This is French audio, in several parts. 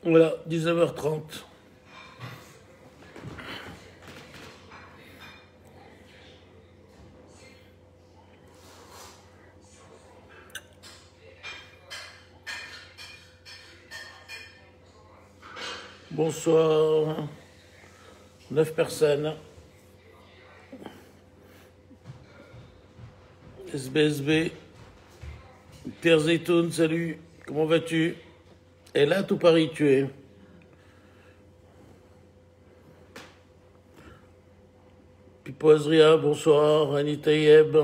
Voilà, 19h30. Bonsoir. 9 personnes. SBSB. Terzetoun, salut. Comment vas-tu? Et là, tout Paris, tu es. Pipo Azria, bonsoir. Anita Yeb.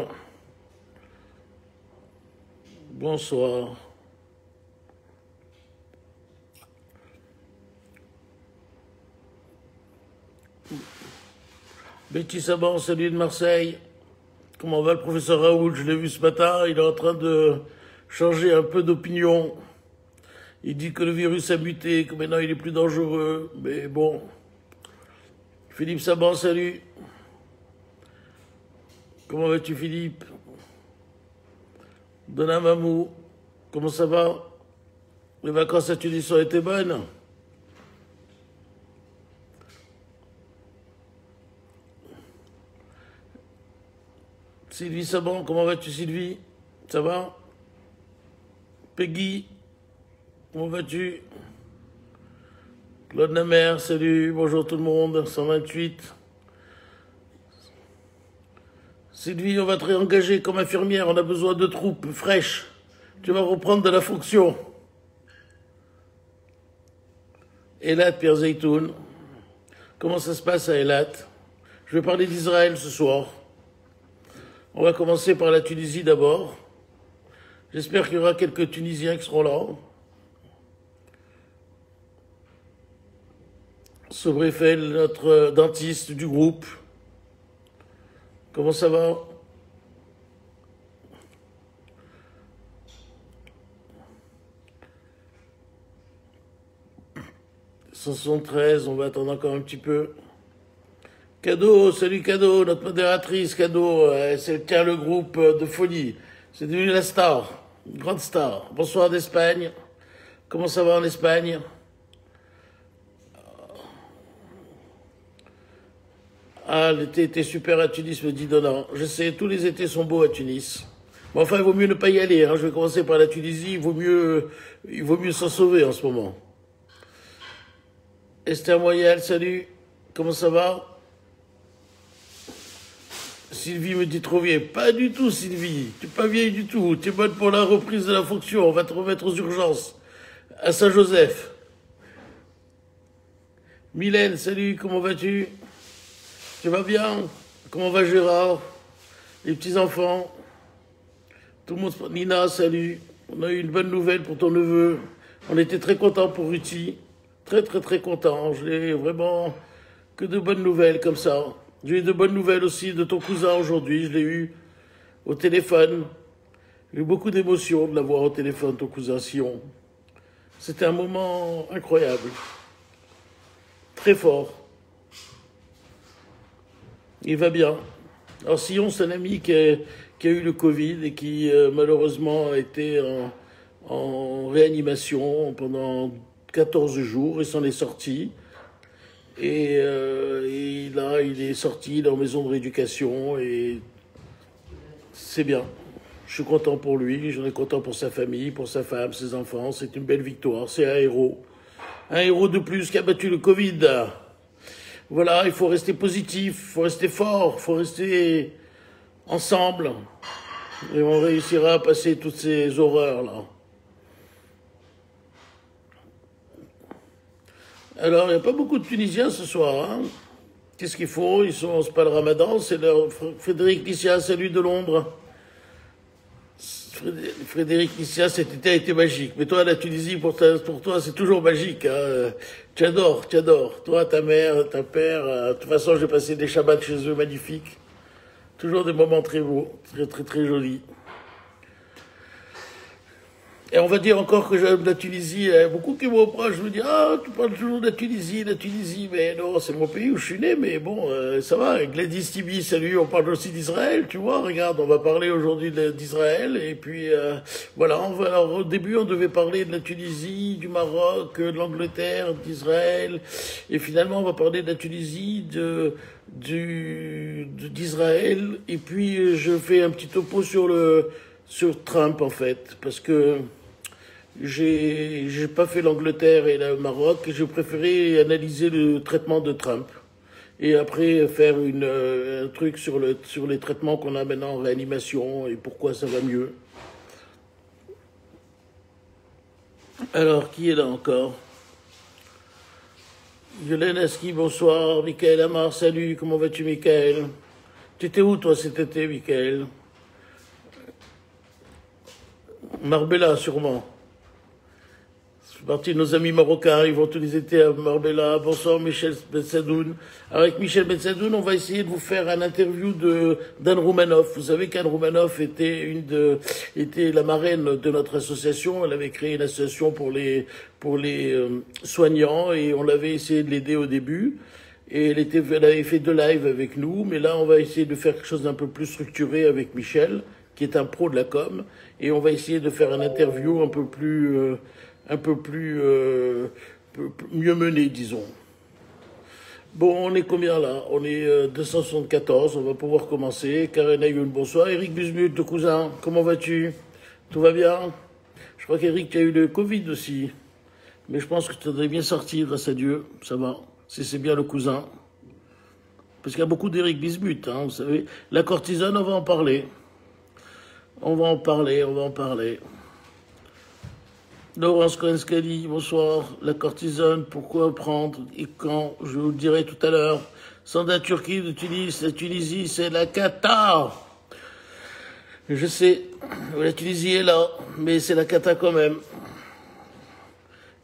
Bonsoir. Betty Saban, salut de Marseille. Comment va le professeur Raoul? Je l'ai vu ce matin, il est en train de changer un peu d'opinion. Il dit que le virus a muté, que maintenant il est plus dangereux. Mais bon. Philippe Saban, salut. Comment vas-tu, Philippe? Donna Mamou, comment ça va? Les vacances à Tunis ont été bonnes? Sylvie Saban, comment vas-tu, Sylvie? Ça va? Peggy, comment vas-tu? Claude Namer, salut, bonjour tout le monde, 128. Sylvie, on va te réengager comme infirmière, on a besoin de troupes fraîches. Tu vas reprendre de la fonction. Elat, Pierre Zeytoun, comment ça se passe à Elat? Je vais parler d'Israël ce soir. On va commencer par la Tunisie d'abord. J'espère qu'il y aura quelques Tunisiens qui seront là. Sobrefel, notre dentiste du groupe. Comment ça va? « 173, on va attendre encore un petit peu. Cadeau, salut Cadeau, notre modératrice Cadeau, elle tient le groupe de folie. C'est devenu la star, une grande star. Bonsoir d'Espagne. Comment ça va en Espagne? Ah, l'été était super à Tunis, me dit Donna. Je sais, tous les étés sont beaux à Tunis. Mais enfin, il vaut mieux ne pas y aller. Hein. Je vais commencer par la Tunisie, il vaut mieux s'en sauver en ce moment. Esther Moyal, salut. Comment ça va? Sylvie me dit trop vieille. Pas du tout, Sylvie. Tu n'es pas vieille du tout. Tu es bonne pour la reprise de la fonction. On va te remettre aux urgences. À Saint-Joseph. Mylène, salut. Comment vas-tu? Tu vas bien? Comment va Gérard? Les petits-enfants? Tout le monde. Nina, salut. On a eu une bonne nouvelle pour ton neveu. On était très contents pour Ruti. Très, très, très contents. Je l'ai vraiment que de bonnes nouvelles comme ça. J'ai eu de bonnes nouvelles aussi de ton cousin aujourd'hui. Je l'ai eu au téléphone. J'ai eu beaucoup d'émotion de l'avoir au téléphone, ton cousin Sion. C'était un moment incroyable. Très fort. Il va bien. Alors Sion, c'est un ami qui a eu le Covid et qui malheureusement a été en réanimation pendant 14 jours et s'en est sorti. Et là, il est sorti, il est en maison de rééducation et c'est bien. Je suis content pour lui, j'en ai content pour sa famille, pour sa femme, ses enfants. C'est une belle victoire, c'est un héros. Un héros de plus qui a battu le Covid. Voilà, il faut rester positif, il faut rester fort, il faut rester ensemble. Et on réussira à passer toutes ces horreurs-là. Alors, il n'y a pas beaucoup de Tunisiens ce soir. Hein. Qu'est-ce qu'ils font? C'est pas le ramadan, c'est leur Frédéric Lissia, salut de Londres. Frédéric Lissia, cet été a été magique. Mais toi, la Tunisie, pour toi, c'est toujours magique. Hein. Tu adores. Toi, ta mère, ta père. De toute façon, j'ai passé des Shabbats chez eux magnifiques. Toujours des moments très beaux, très, très, très jolis. Et on va dire encore que j'aime la Tunisie. Il y a beaucoup qui me reprochent. Je me dis, ah, tu parles toujours de la Tunisie. Mais non, c'est mon pays où je suis né. Mais bon, ça va. Gladys Tibi, salut. On parle aussi d'Israël, tu vois. Regarde, on va parler aujourd'hui d'Israël. Et puis, voilà. Alors, au début, on devait parler de la Tunisie, du Maroc, de l'Angleterre, d'Israël. Et finalement, on va parler de la Tunisie, d'Israël. Et puis, je fais un petit topo sur Trump, en fait. Parce que j'ai pas fait l'Angleterre et le Maroc, j'ai préféré analyser le traitement de Trump. Et après faire un truc sur les traitements qu'on a maintenant en réanimation et pourquoi ça va mieux. Alors, qui est là encore? Yolène Aski, bonsoir. Michael Amar, salut. Comment vas-tu, Michael? Tu étais où, toi, cet été, Michael? Marbella, sûrement. C'est parti de nos amis marocains, ils vont tous les étés à Marbella. Bonsoir Michel Bensadoun. Avec Michel Bensadoun, on va essayer de vous faire un interview d'Anne Roumanoff. Vous savez qu'Anne Roumanoff était la marraine de notre association. Elle avait créé une association pour les soignants et on l'avait essayé de l'aider au début. Et elle avait fait 2 lives avec nous, mais là on va essayer de faire quelque chose d'un peu plus structuré avec Michel, qui est un pro de la com, et on va essayer de faire une interview un peu plus mieux menée, disons. Bon, on est combien là? On est 274, on va pouvoir commencer. Karen Ayoun, bonsoir. Eric Busmut, le cousin, comment vas-tu? Tout va bien? Je crois qu'Eric, tu as eu le Covid aussi. Mais je pense que tu devrais bien sortir, grâce à Dieu. Ça va, si c'est bien le cousin. Parce qu'il y a beaucoup d'Eric Bismuth, hein, vous savez. La cortisone, on va en parler. On va en parler. Laurence Cohen-Scali, bonsoir. La cortisone, pourquoi prendre et quand? Je vous le dirai tout à l'heure. Sanda Turquie de Tunis, la Tunisie, c'est la cata. Je sais, la Tunisie est là, mais c'est la cata quand même.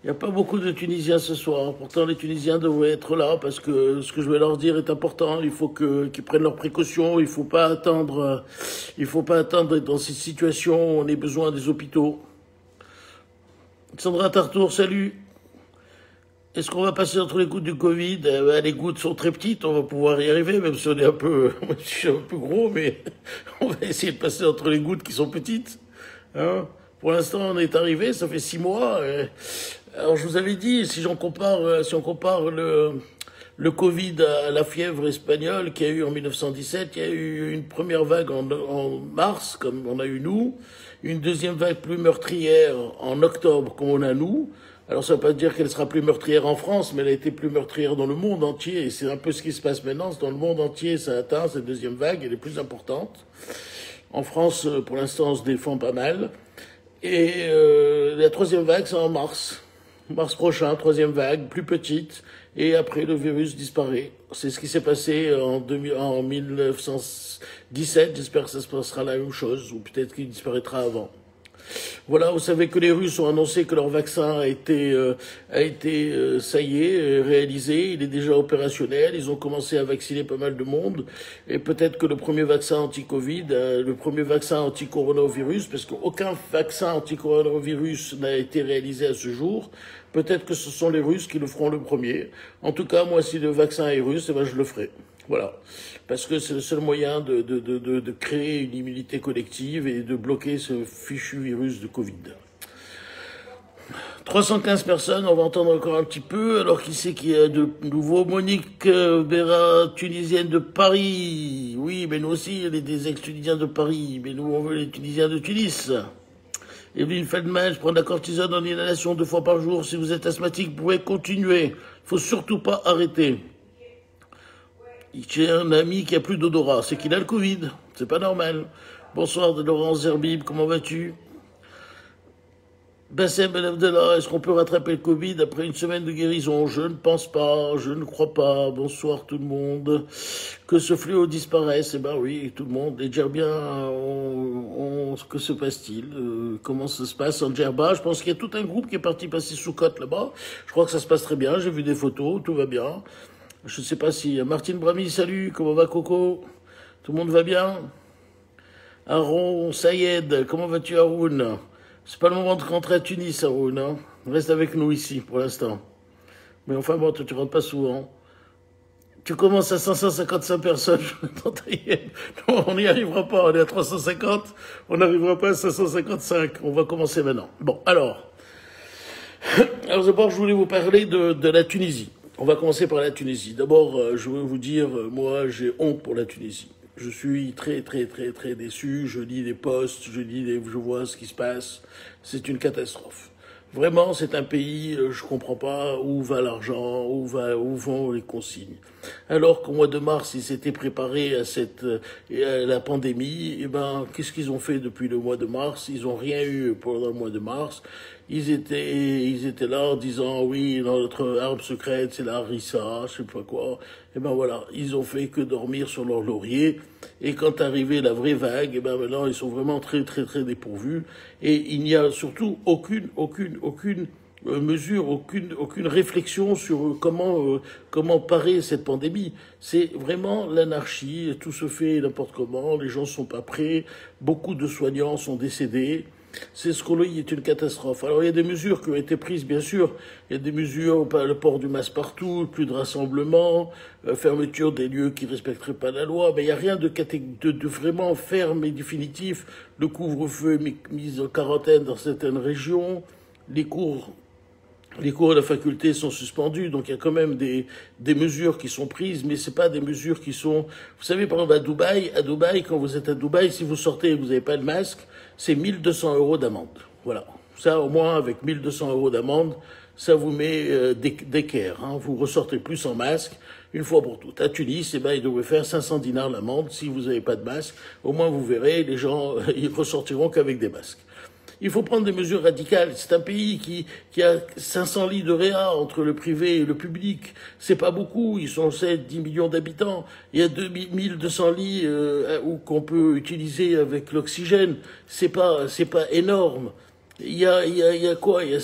Il n'y a pas beaucoup de Tunisiens ce soir. Pourtant, les Tunisiens devraient être là parce que ce que je vais leur dire est important. Il faut qu'ils prennent leurs précautions. Il faut pas attendre d'être dans ces situations où on ait besoin des hôpitaux. Sandra Tartour, salut. Est-ce qu'on va passer entre les gouttes du Covid? Les gouttes sont très petites, on va pouvoir y arriver, même si on est un peu, je suis un peu gros, mais on va essayer de passer entre les gouttes qui sont petites. Hein? Pour l'instant, on est arrivé, ça fait 6 mois. Alors, je vous avais dit, si on compare le Covid à la fièvre espagnole qu'il y a eu en 1917, il y a eu une première vague en mars, comme on a eu nous, une deuxième vague plus meurtrière en octobre, comme on a nous. Alors, ça ne veut pas dire qu'elle sera plus meurtrière en France, mais elle a été plus meurtrière dans le monde entier. Et c'est un peu ce qui se passe maintenant. Dans le monde entier, ça atteint cette deuxième vague, elle est plus importante. En France, pour l'instant, on se défend pas mal. Et la troisième vague, c'est en mars. Mars prochain, troisième vague, plus petite. Et après, le virus disparaît. C'est ce qui s'est passé en 1917. J'espère que ça se passera la même chose, ou peut-être qu'il disparaîtra avant. Voilà, vous savez que les Russes ont annoncé que leur vaccin a été, ça y est, réalisé. Il est déjà opérationnel. Ils ont commencé à vacciner pas mal de monde. Et peut-être que le premier vaccin anti-Covid, le premier vaccin anti-coronavirus, parce qu'aucun vaccin anti-coronavirus n'a été réalisé à ce jour, peut-être que ce sont les Russes qui le feront le premier. En tout cas, moi, si le vaccin est russe, eh ben, je le ferai. Voilà. Parce que c'est le seul moyen de créer une immunité collective et de bloquer ce fichu virus de Covid. 315 personnes, on va entendre encore un petit peu. Alors, qui c'est qui a de nouveau? Monique Béra, tunisienne de Paris. Oui, mais nous aussi, il y a des ex-tunisiens de Paris. Mais nous, on veut les Tunisiens de Tunis. Evelyne Feldman, je prends de la cortisone en inhalation 2 fois par jour. Si vous êtes asthmatique, vous pouvez continuer. Il faut surtout pas arrêter. J'ai un ami qui a plus d'odorat, c'est qu'il a le Covid, c'est pas normal. Bonsoir de Laurence Zerbib, comment vas-tu? Bassem Ben Abdallah, est-ce qu'on peut rattraper le Covid après une semaine de guérison? Je ne pense pas, je ne crois pas. Bonsoir tout le monde. Que ce fléau disparaisse, eh ben oui, tout le monde. Et Djerbia, que se passe-t-il? Comment ça se passe en Djerba? Je pense qu'il y a tout un groupe qui est parti passer sous côte là-bas. Je crois que ça se passe très bien, j'ai vu des photos, tout va bien. Je ne sais pas si... Martine Brami, salut, comment va Coco? Tout le monde va bien? Aaron Sayed, comment vas-tu Haroun? C'est pas le moment de rentrer à Tunis, Haroun, hein. Reste avec nous ici, pour l'instant. Mais enfin bon, toi, tu rentres pas souvent. Tu commences à 555 personnes. Non, on n'y arrivera pas, on est à 350. On n'arrivera pas à 555. On va commencer maintenant. Bon, alors d'abord, je voulais vous parler de la Tunisie. On va commencer par la Tunisie. D'abord, je veux vous dire, moi, j'ai honte pour la Tunisie. Je suis très, très, très, très déçu. Je lis les posts, je vois ce qui se passe. C'est une catastrophe. Vraiment, c'est un pays, je comprends pas où va l'argent, où vont les consignes. Alors qu'au mois de mars, ils s'étaient préparés à la pandémie, et ben, qu'est-ce qu'ils ont fait depuis le mois de mars? Ils ont rien eu pendant le mois de mars. Ils étaient là en disant, oui, notre arme secrète, c'est la harissa, je sais pas quoi. Et ben voilà, ils ont fait que dormir sur leur laurier. Et quand arrivait la vraie vague, et ben maintenant, ils sont vraiment très, très, très dépourvus. Et il n'y a surtout aucune mesure, aucune réflexion sur comment parer cette pandémie. C'est vraiment l'anarchie, tout se fait n'importe comment, les gens sont pas prêts, beaucoup de soignants sont décédés. C'est ce qu'on est une catastrophe. Alors il y a des mesures qui ont été prises, bien sûr. Il y a des mesures, le port du masque partout, plus de rassemblements, fermeture des lieux qui ne respecteraient pas la loi. Mais il n'y a rien de vraiment ferme et définitif. Le couvre-feu mis en quarantaine dans certaines régions. Les cours à la faculté sont suspendus, donc il y a quand même des mesures qui sont prises, mais c'est pas des mesures qui sont... Vous savez, par exemple, à Dubaï, quand vous êtes à Dubaï, si vous sortez et que vous n'avez pas de masque, c'est 1200 € d'amende. Voilà. Ça, au moins, avec 1200 € d'amende, ça vous met d'équerre. Hein. Vous ressortez plus sans masque, une fois pour toutes. À Tunis, eh ben, ils devraient faire 500 dinars l'amende si vous n'avez pas de masque. Au moins, vous verrez, les gens, ils ressortiront qu'avec des masques. Il faut prendre des mesures radicales. C'est un pays qui a 500 lits de réa entre le privé et le public. C'est pas beaucoup. Ils sont 10 millions d'habitants. Il y a 2200 lits qu'on peut utiliser avec l'oxygène. C'est pas énorme. Il y a quoi? Il y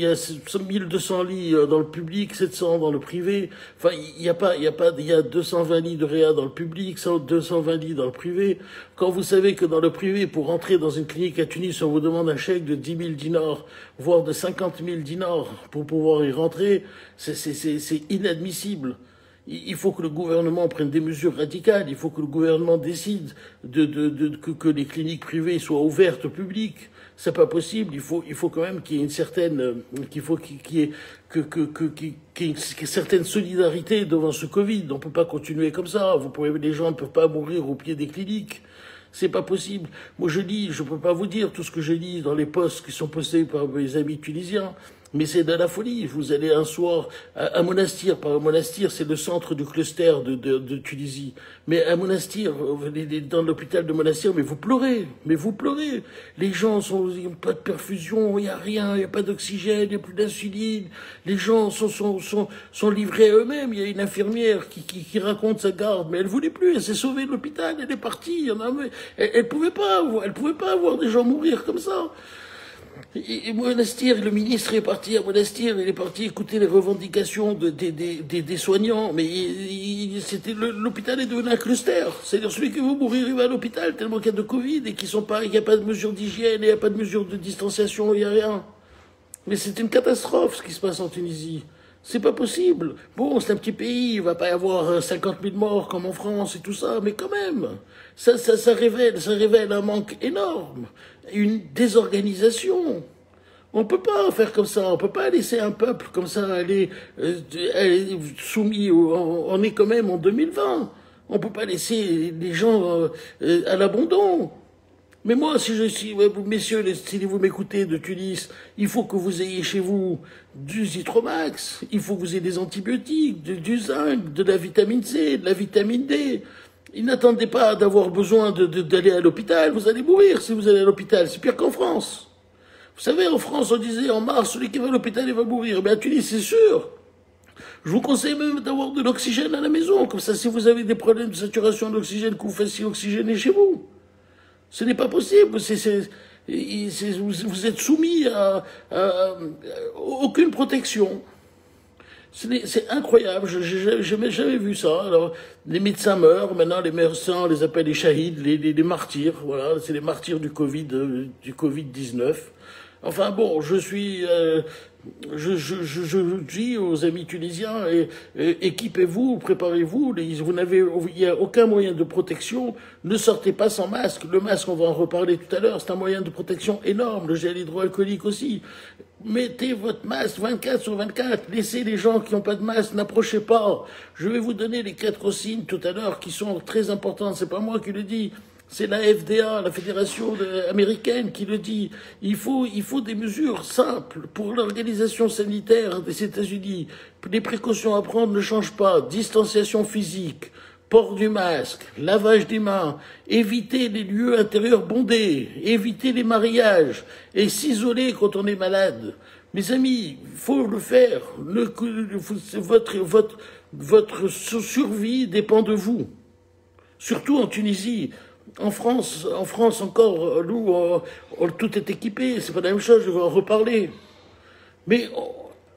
a 1200 lits dans le public, 700 dans le privé. Enfin, il y a 220 lits de réa dans le public, 220 lits dans le privé. Quand vous savez que dans le privé, pour entrer dans une clinique à Tunis, on vous demande un chèque de 10 000 dinars, voire de 50 000 dinars pour pouvoir y rentrer, c'est inadmissible. Il faut que le gouvernement prenne des mesures radicales. Il faut que le gouvernement décide que les cliniques privées soient ouvertes au public. C'est pas possible. Il faut quand même qu'il y ait une certaine, qu'il y ait une certaine solidarité devant ce Covid. On peut pas continuer comme ça. Les gens ne peuvent pas mourir au pied des cliniques. C'est pas possible. Moi, je peux pas vous dire tout ce que j'ai dit dans les posts qui sont postés par mes amis tunisiens. Mais c'est de la folie. Vous allez un soir à Monastir. Par Monastir, c'est le centre du cluster de Tunisie. Mais à Monastir, dans l'hôpital de Monastir, mais vous pleurez. Les gens il n'y a pas de perfusion, il n'y a rien, il n'y a pas d'oxygène, il n'y a plus d'insuline. Les gens sont livrés à eux-mêmes. Il y a une infirmière qui raconte sa garde, mais elle voulait plus. Elle s'est sauvée de l'hôpital, elle est partie. Elle pouvait pas avoir des gens mourir comme ça. Et Monastir, le ministre est parti à Monastir, il est parti écouter les revendications des soignants, mais l'hôpital est devenu un cluster. C'est-à-dire celui qui veut mourir, il va à l'hôpital tellement qu'il y a de Covid et il n'y a pas de mesure d'hygiène, il n'y a pas de mesure de distanciation, il n'y a rien. Mais c'est une catastrophe ce qui se passe en Tunisie. C'est pas possible. Bon, c'est un petit pays, il va pas y avoir 50 000 morts comme en France et tout ça, mais quand même, ça révèle un manque énorme, une désorganisation. On peut pas faire comme ça, on peut pas laisser un peuple comme ça aller soumis. On est quand même en 2020. On peut pas laisser les gens à l'abandon. Mais moi, messieurs, si vous m'écoutez de Tunis, il faut que vous ayez chez vous du Zitromax, il faut que vous ayez des antibiotiques, du zinc, de la vitamine C, de la vitamine D. N'attendez pas d'avoir besoin d'aller à l'hôpital, vous allez mourir si vous allez à l'hôpital, c'est pire qu'en France. Vous savez, en France, on disait en mars, celui qui va à l'hôpital, il va mourir. Mais à Tunis, c'est sûr. Je vous conseille même d'avoir de l'oxygène à la maison, comme ça, si vous avez des problèmes de saturation d'oxygène, que vous fassiez oxygéner chez vous. Ce n'est pas possible. Vous êtes soumis à aucune protection. C'est incroyable, je n'ai jamais vu ça. Alors, les médecins meurent, maintenant les médecins, on les appelle les shahids, les martyrs, voilà, c'est les martyrs du Covid-19. Enfin bon, je dis aux amis tunisiens, équipez-vous, préparez-vous, il n'y a aucun moyen de protection, ne sortez pas sans masque. Le masque, on va en reparler tout à l'heure, c'est un moyen de protection énorme, le gel hydroalcoolique aussi. Mettez votre masque 24 sur 24, laissez les gens qui n'ont pas de masque, n'approchez pas. Je vais vous donner les 4 signes tout à l'heure qui sont très importants, c'est pas moi qui le dis. C'est la FDA, la fédération américaine, qui le dit. Il faut des mesures simples pour l'organisation sanitaire des États-Unis. Les précautions à prendre ne changent pas. Distanciation physique, port du masque, lavage des mains, éviter les lieux intérieurs bondés, éviter les mariages et s'isoler quand on est malade. Mes amis, il faut le faire. Votre survie dépend de vous. Surtout en Tunisie. En France encore, nous, tout est équipé, c'est pas la même chose, je vais en reparler. Mais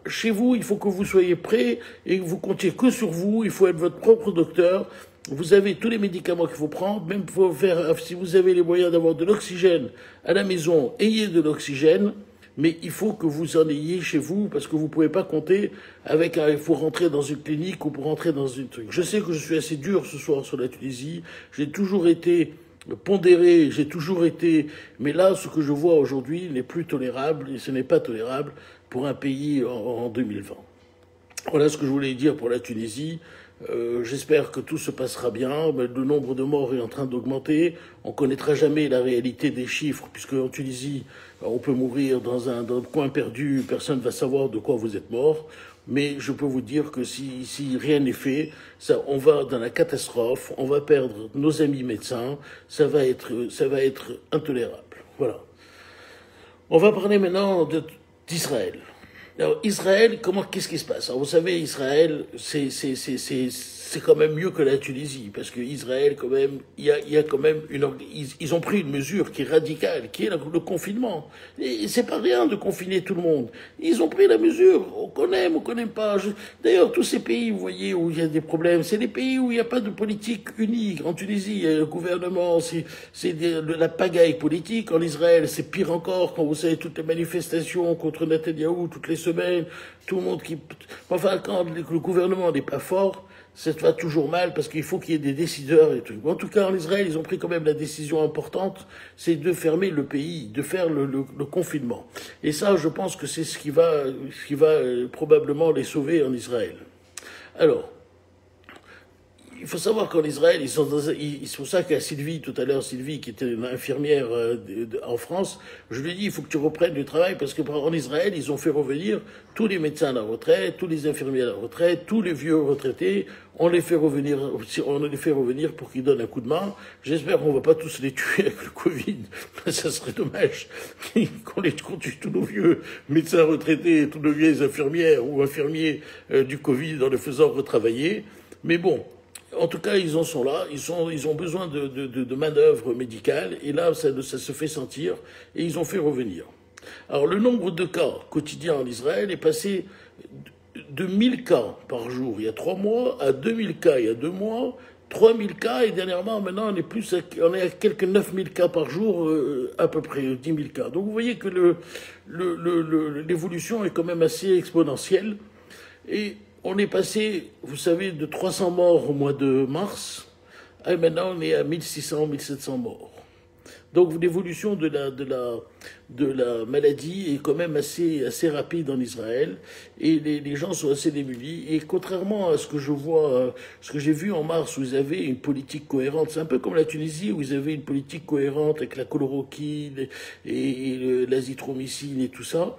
chez vous, il faut que vous soyez prêts et que vous comptiez que sur vous, il faut être votre propre docteur. Vous avez tous les médicaments qu'il faut prendre, même si vous avez les moyens d'avoir de l'oxygène à la maison, ayez de l'oxygène. Mais il faut que vous en ayez chez vous, parce que vous ne pouvez pas compter il faut rentrer dans une clinique ou pour rentrer dans une truc. Je sais que je suis assez dur ce soir sur la Tunisie. J'ai toujours été pondéré, mais là, ce que je vois aujourd'hui n'est plus tolérable, et ce n'est pas tolérable pour un pays en 2020. Voilà ce que je voulais dire pour la Tunisie. J'espère que tout se passera bien. Mais le nombre de morts est en train d'augmenter. On ne connaîtra jamais la réalité des chiffres, puisque en Tunisie, on peut mourir dans un coin perdu, personne ne va savoir de quoi vous êtes mort. Mais je peux vous dire que si rien n'est fait, on va dans la catastrophe, on va perdre nos amis médecins, ça va être intolérable. Voilà. On va parler maintenant d'Israël. Alors, Israël, qu'est-ce qui se passe? Alors, vous savez, Israël, c'est quand même mieux que la Tunisie, parce que Israël, quand même, il y a quand même ils ont pris une mesure qui est radicale, qui est le confinement. Et c'est pas rien de confiner tout le monde. Ils ont pris la mesure. On connaît pas. D'ailleurs, tous ces pays, vous voyez, où il y a des problèmes, c'est des pays où il n'y a pas de politique unique. En Tunisie, le gouvernement, c'est de la pagaille politique. En Israël, c'est pire encore, quand vous savez toutes les manifestations contre Netanyahou toutes les semaines, tout le monde qui... Enfin, quand le gouvernement n'est pas fort, ça va toujours mal parce qu'il faut qu'il y ait des décideurs et tout. En tout cas, en Israël, ils ont pris quand même la décision importante, c'est de fermer le pays, de faire le confinement. Et ça, je pense que c'est ce qui va probablement les sauver en Israël. Alors, il faut savoir qu'en Israël, c'est pour ça qu'à Sylvie, tout à l'heure, Sylvie, qui était une infirmière en France, je lui ai dit, il faut que tu reprennes du travail, parce qu'en Israël, ils ont fait revenir tous les médecins à la retraite, tous les infirmiers à la retraite, tous les vieux retraités, on les fait revenir pour qu'ils donnent un coup de main. J'espère qu'on ne va pas tous les tuer avec le Covid. Ça serait dommage qu'on tue tous nos vieux médecins retraités, tous nos vieilles infirmières ou infirmiers du Covid en les faisant retravailler. Mais bon, en tout cas, ils en sont là, ils ont besoin de manœuvres médicales, et là, ça se fait sentir, et ils ont fait revenir. Alors, le nombre de cas quotidiens en Israël est passé de 1000 cas par jour il y a 3 mois à 2000 cas il y a 2 mois, 3000 cas, et dernièrement, maintenant, on est à quelques 9000 cas par jour, à peu près 10 000 cas. Donc, vous voyez que l'évolution est quand même assez exponentielle, et on est passé, vous savez, de 300 morts au mois de mars, et maintenant on est à 1600, 1700 morts. Donc l'évolution de la maladie est quand même assez rapide en Israël, et les gens sont assez démunis. Et contrairement à ce que je vois, ce que j'ai vu en mars, où ils avaient une politique cohérente, c'est un peu comme la Tunisie, où ils avaient une politique cohérente avec la chloroquine et l'azithromycine et tout ça.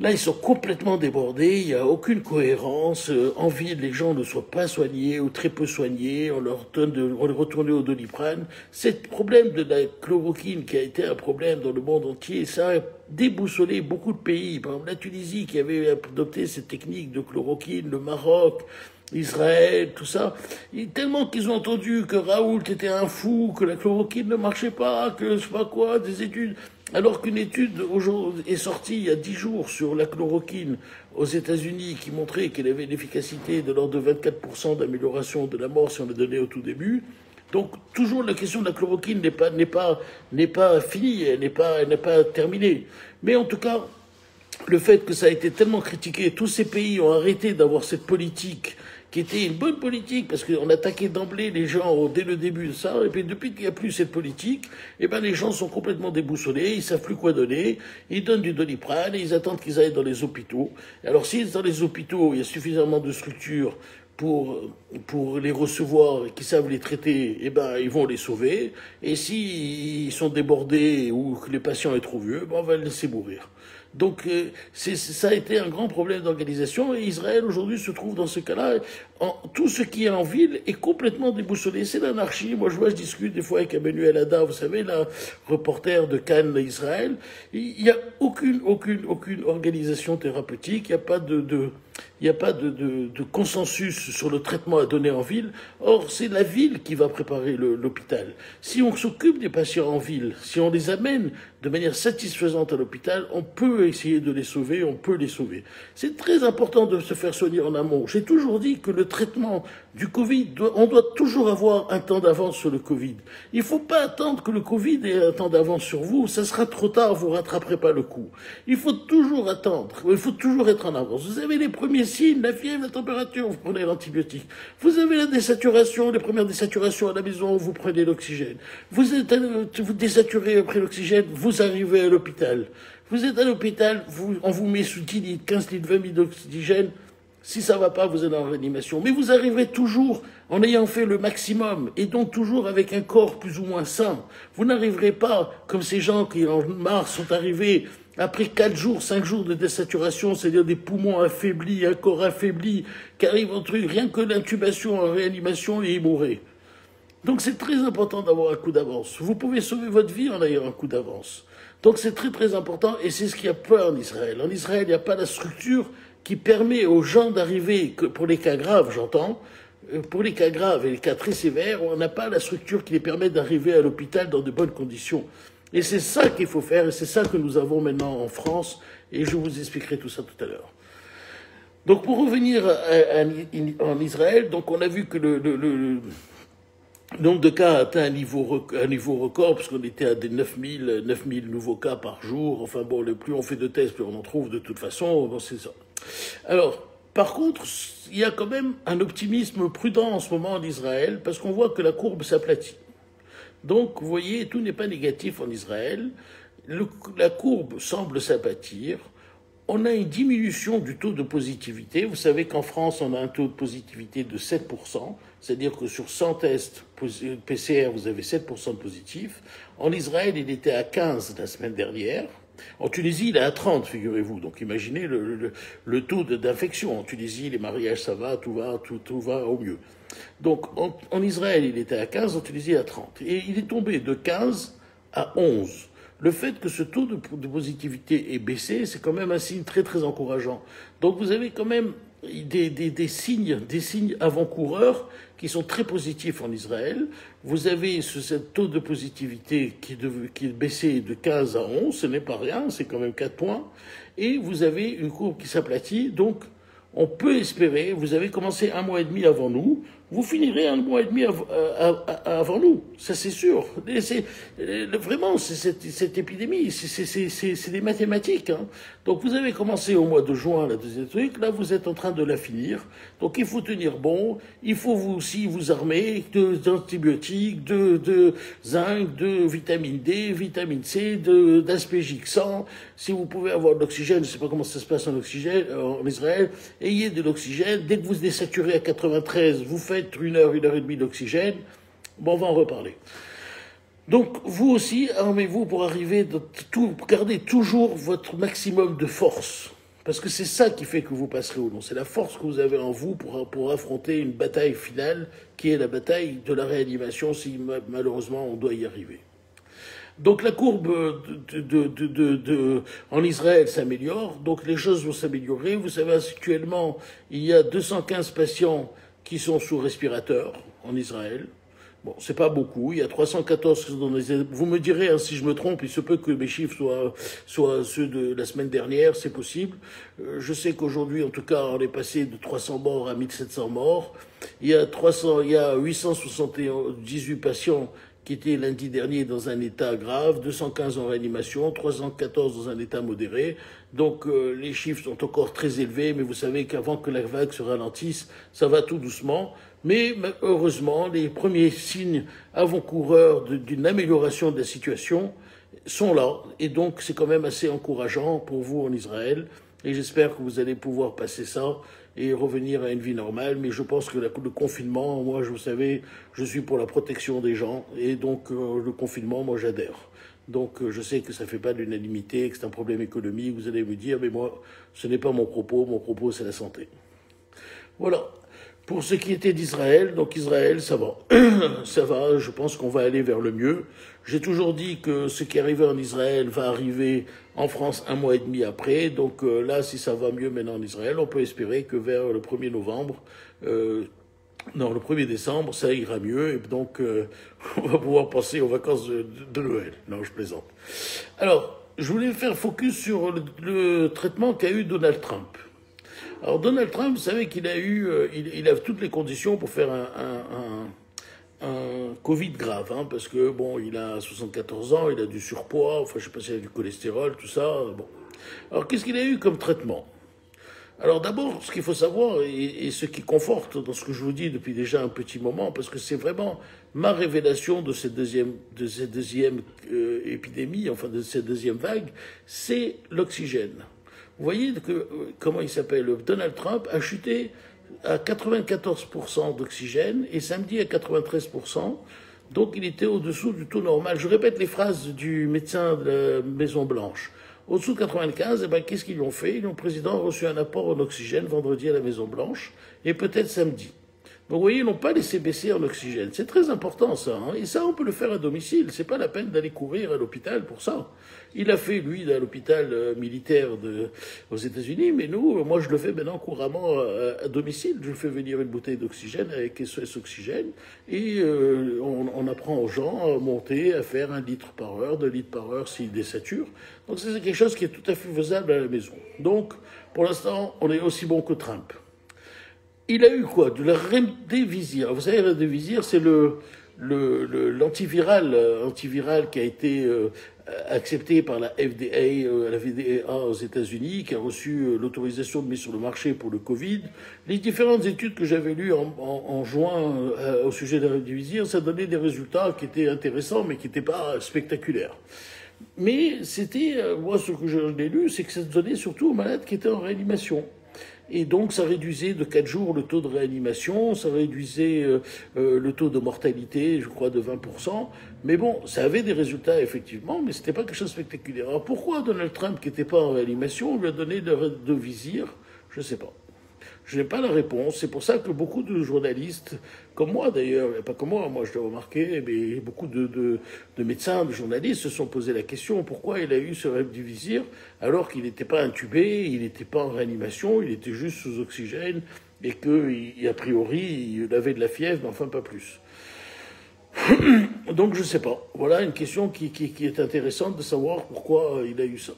Là, ils sont complètement débordés, il n'y a aucune cohérence. En ville, les gens ne soient pas soignés ou très peu soignés, on leur retourne au Doliprane. Ce problème de la chloroquine qui a été un problème dans le monde entier, ça a déboussolé beaucoup de pays. Par exemple, la Tunisie qui avait adopté cette technique de chloroquine, le Maroc, Israël, tout ça, tellement qu'ils ont entendu que Raoult était un fou, que la chloroquine ne marchait pas, que je sais pas quoi, des études. Alors qu'une étude est sortie il y a 10 jours sur la chloroquine aux États-Unis qui montrait qu'elle avait une efficacité de l'ordre de 24% d'amélioration de la mort si on la donnait au tout début. Donc toujours la question de la chloroquine n'est pas finie, elle n'est pas terminée. Mais en tout cas, le fait que ça a été tellement critiqué, tous ces pays ont arrêté d'avoir cette politique qui était une bonne politique, parce qu'on attaquait d'emblée les gens dès le début de ça, et puis depuis qu'il n'y a plus cette politique, eh ben les gens sont complètement déboussolés, ils savent plus quoi donner, ils donnent du Doliprane, et ils attendent qu'ils aillent dans les hôpitaux. Alors si dans les hôpitaux, il y a suffisamment de structures pour les recevoir et qui savent les traiter, eh ben, ils vont les sauver. Et s'ils sont débordés ou que les patients est trop vieux, ben, on va les laisser mourir. Donc ça a été un grand problème d'organisation et Israël aujourd'hui se trouve dans ce cas-là. Tout ce qui est en ville est complètement déboussolé. C'est l'anarchie. Moi je discute des fois avec Emmanuel Ada, vous savez, la reporter de Cannes Israël. Il n'y a aucune organisation thérapeutique. Il n'y a pas de consensus sur le traitement à donner en ville. Or, c'est la ville qui va préparer l'hôpital. Si on s'occupe des patients en ville, si on les amène de manière satisfaisante à l'hôpital, on peut essayer de les sauver, on peut les sauver. C'est très important de se faire soigner en amont. J'ai toujours dit que le traitement du Covid, on doit toujours avoir un temps d'avance sur le Covid. Il ne faut pas attendre que le Covid ait un temps d'avance sur vous. Ça sera trop tard, vous ne rattraperez pas le coup. Il faut toujours attendre. Il faut toujours être en avance. Vous avez les premiers signes, la fièvre, la température, vous prenez l'antibiotique. Vous avez la désaturation, les premières désaturations à la maison, vous prenez l'oxygène. Vous désaturez après l'oxygène, vous arrivez à l'hôpital. Vous êtes à l'hôpital, on vous met sous 10 litres, 15 litres, 20 litres d'oxygène. Si ça va pas, vous êtes en réanimation. Mais vous arrivez toujours en ayant fait le maximum et donc toujours avec un corps plus ou moins sain. Vous n'arriverez pas comme ces gens qui en mars sont arrivés après 4 jours, 5 jours de désaturation, c'est-à-dire des poumons affaiblis, un corps affaibli, qui arrivent entre rien que l'intubation en réanimation et ils mourraient. Donc c'est très important d'avoir un coup d'avance. Vous pouvez sauver votre vie en ayant un coup d'avance. Donc c'est très très important et c'est ce qu'il y a pas en Israël. En Israël, il n'y a pas la structure qui permet aux gens d'arriver, pour les cas graves, j'entends, pour les cas graves et les cas très sévères, on n'a pas la structure qui les permet d'arriver à l'hôpital dans de bonnes conditions. Et c'est ça qu'il faut faire, et c'est ça que nous avons maintenant en France, et je vous expliquerai tout ça tout à l'heure. Donc pour revenir en Israël, donc on a vu que le nombre de cas a atteint un niveau record, parce qu'on était à des 9000 nouveaux cas par jour. Enfin bon, plus on fait de tests, plus on en trouve de toute façon, bon, c'est ça. Alors, par contre, il y a quand même un optimisme prudent en ce moment en Israël, parce qu'on voit que la courbe s'aplatit. Donc, vous voyez, tout n'est pas négatif en Israël. La courbe semble s'aplatir. On a une diminution du taux de positivité. Vous savez qu'en France, on a un taux de positivité de 7%, c'est-à-dire que sur 100 tests PCR, vous avez 7% de positifs. En Israël, il était à 15 la semaine dernière. En Tunisie, il est à 30, figurez-vous. Donc imaginez le taux d'infection. En Tunisie, les mariages, ça va, tout va au mieux. Donc en Israël, il était à 15, en Tunisie à 30. Et il est tombé de 15 à 11. Le fait que ce taux de positivité ait baissé, c'est quand même un signe très très encourageant. Donc vous avez quand même des signes avant-coureurs qui sont très positifs en Israël. Vous avez ce taux de positivité qui est baissé de 15 à 11, ce n'est pas rien, c'est quand même 4 points. Et vous avez une courbe qui s'aplatit, donc on peut espérer, vous avez commencé 1 mois et demi avant nous, vous finirez 1 mois et demi avant nous, ça c'est sûr. Vraiment, cette épidémie, c'est des mathématiques. Hein. Donc vous avez commencé au mois de juin, la deuxième truc, là vous êtes en train de la finir. Donc il faut tenir bon, il faut vous aussi vous armer d'antibiotiques, de zinc, de vitamine D, vitamine C, d'aspergixan. Si vous pouvez avoir de l'oxygène, je ne sais pas comment ça se passe en Israël, ayez de l'oxygène. Dès que vous désaturez à 93, vous faites 1 heure et demie d'oxygène. Bon, on va en reparler. Donc, vous aussi, armez-vous pour arriver, gardez toujours votre maximum de force. Parce que c'est ça qui fait que vous passerez au long. C'est la force que vous avez en vous pour affronter une bataille finale, qui est la bataille de la réanimation, si malheureusement on doit y arriver. Donc la courbe en Israël s'améliore, donc les choses vont s'améliorer. Vous savez, actuellement, il y a 215 patients qui sont sous respirateur en Israël. Bon, c'est pas beaucoup. Il y a 314 dans les... Vous me direz hein, si je me trompe. Il se peut que mes chiffres soient ceux de la semaine dernière. C'est possible. Je sais qu'aujourd'hui, en tout cas, on est passé de 300 morts à 1700 morts. Il y a 878 patients qui étaient lundi dernier dans un état grave, 215 en réanimation, 314 dans un état modéré. Donc les chiffres sont encore très élevés, mais vous savez qu'avant que la vague se ralentisse, ça va tout doucement. Mais heureusement, les premiers signes avant-coureurs d'une amélioration de la situation sont là. Et donc c'est quand même assez encourageant pour vous en Israël. Et j'espère que vous allez pouvoir passer ça et revenir à une vie normale. Mais je pense que le confinement, moi, vous savez, je suis pour la protection des gens. Et donc, le confinement, moi, j'adhère. Donc, je sais que ça ne fait pas l'unanimité, que c'est un problème économique. Vous allez me dire, mais moi, ce n'est pas mon propos. Mon propos, c'est la santé. Voilà. Pour ce qui était d'Israël, donc Israël, ça va. Ça va, je pense qu'on va aller vers le mieux. J'ai toujours dit que ce qui arrivait en Israël va arriver en France un mois et demi après. Donc là, si ça va mieux maintenant en Israël, on peut espérer que vers le 1er novembre, non, le 1er décembre, ça ira mieux. Et donc, on va pouvoir passer aux vacances de Noël. Non, je plaisante. Alors, je voulais faire focus sur le traitement qu'a eu Donald Trump. Alors Donald Trump, vous savez qu'il a eu, il a toutes les conditions pour faire un Covid grave, hein, parce que bon, il a 74 ans, il a du surpoids, enfin je sais pas s'il a du cholestérol, tout ça. Bon. Alors qu'est-ce qu'il a eu comme traitement? Alors d'abord, ce qu'il faut savoir, et ce qui conforte dans ce que je vous dis depuis déjà un petit moment, parce que c'est vraiment ma révélation de cette deuxième épidémie, enfin de cette deuxième vague, c'est l'oxygène. Vous voyez que, comment il s'appelle, Donald Trump a chuté à 94% d'oxygène et samedi à 93%. Donc il était au-dessous du taux normal. Je répète les phrases du médecin de la Maison-Blanche. Au-dessous de 95, eh ben, qu'est-ce qu'ils ont fait? Le président a reçu un apport en oxygène vendredi à la Maison-Blanche et peut-être samedi. Donc vous voyez, ils n'ont pas laissé baisser en oxygène. C'est très important ça. Hein. Et ça, on peut le faire à domicile. C'est pas la peine d'aller courir à l'hôpital pour ça. Il a fait, lui, à l'hôpital militaire aux États-Unis, mais nous, moi, je le fais maintenant couramment à domicile. Je fais venir une bouteille d'oxygène avec SOS Oxygène et on apprend aux gens à monter, à faire 1 litre par heure, 2 litres par heure s'ils désaturent. Donc c'est quelque chose qui est tout à fait faisable à la maison. Donc, pour l'instant, on est aussi bon que Trump. Il a eu quoi? De la remdesivir. Vous savez, la remdesivir, c'est antiviral qui a été accepté par la FDA aux États-Unis, qui a reçu l'autorisation de mise sur le marché pour le Covid. Les différentes études que j'avais lues en juin au sujet de la remdesivir, ça donnait des résultats qui étaient intéressants, mais qui n'étaient pas spectaculaires. Mais c'était, moi, ce que j'ai lu, c'est que ça se donnait surtout aux malades qui étaient en réanimation. Et donc, ça réduisait de 4 jours le taux de réanimation, ça réduisait le taux de mortalité, je crois, de 20%. Mais bon, ça avait des résultats, effectivement, mais c'était pas quelque chose de spectaculaire. Alors, pourquoi Donald Trump, qui n'était pas en réanimation, lui a donné de visir? Je ne sais pas. Je n'ai pas la réponse. C'est pour ça que beaucoup de journalistes, comme moi d'ailleurs, pas comme moi je dois remarquer, mais beaucoup de médecins, de journalistes se sont posé la question pourquoi il a eu ce remdesivir alors qu'il n'était pas intubé, il n'était pas en réanimation, il était juste sous oxygène et qu'a priori il avait de la fièvre, mais enfin pas plus. Donc je ne sais pas. Voilà une question qui est intéressante de savoir pourquoi il a eu ça.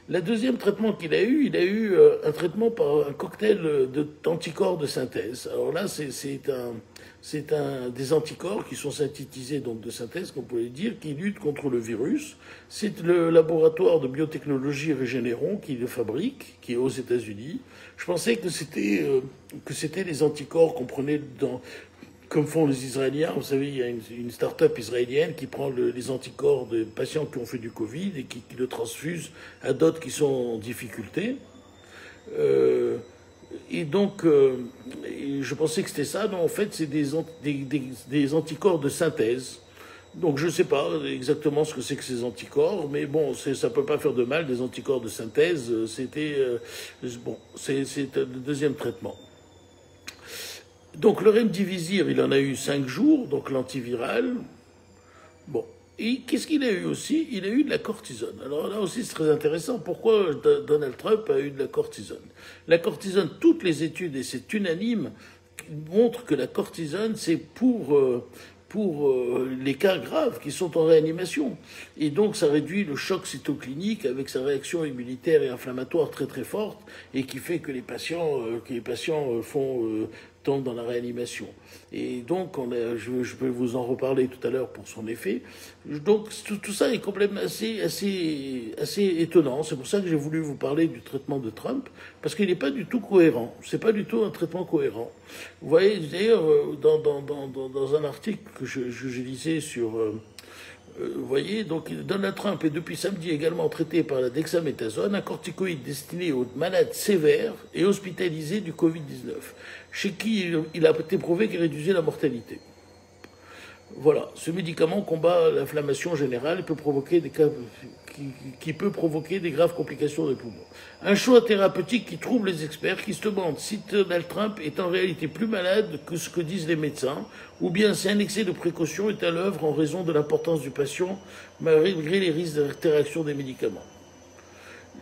Le deuxième traitement qu'il a eu, il a eu un traitement par un cocktail d'anticorps de synthèse. Alors là, c'est des anticorps qui sont synthétisés donc de synthèse, comme vous pouvez dire, qui luttent contre le virus. C'est le laboratoire de biotechnologie Regeneron qui le fabrique, qui est aux États-Unis. Je pensais que c'était les anticorps qu'on prenait comme font les Israéliens. Vous savez, il y a une start-up israélienne qui prend les anticorps des patients qui ont fait du Covid et qui le transfuse à d'autres qui sont en difficulté. Et donc, je pensais que c'était ça. Non, en fait, c'est des anticorps de synthèse. Donc, je ne sais pas exactement ce que c'est que ces anticorps, mais bon, ça ne peut pas faire de mal, des anticorps de synthèse. C'est le deuxième traitement. Donc le remdesivir, il en a eu 5 jours, donc l'antiviral. Bon. Et qu'est-ce qu'il a eu aussi? Il a eu de la cortisone. Alors là aussi, c'est très intéressant. Pourquoi Donald Trump a eu de la cortisone? La cortisone, toutes les études, et c'est unanime, montrent que la cortisone, c'est pour pour les cas graves qui sont en réanimation. Et donc ça réduit le choc cytoclinique avec sa réaction immunitaire et inflammatoire très très forte et qui fait que les patients, tombent dans la réanimation. Et donc, je vais vous en reparler tout à l'heure pour son effet. Donc, tout ça est complètement assez étonnant. C'est pour ça que j'ai voulu vous parler du traitement de Trump, parce qu'il n'est pas du tout cohérent. C'est pas du tout un traitement cohérent. Vous voyez, d'ailleurs, dans un article que je lisais sur... vous voyez, donc Donald Trump est depuis samedi également traité par la dexaméthasone, un corticoïde destiné aux malades sévères et hospitalisés du Covid-19, chez qui il a été prouvé qu'il réduisait la mortalité. Voilà, ce médicament combat l'inflammation générale et peut provoquer qui peut provoquer des graves complications des poumons. Un choix thérapeutique qui trouble les experts qui se demandent si Donald Trump est en réalité plus malade que ce que disent les médecins, ou bien si un excès de précaution est à l'œuvre en raison de l'importance du patient, malgré les risques d'interaction des médicaments.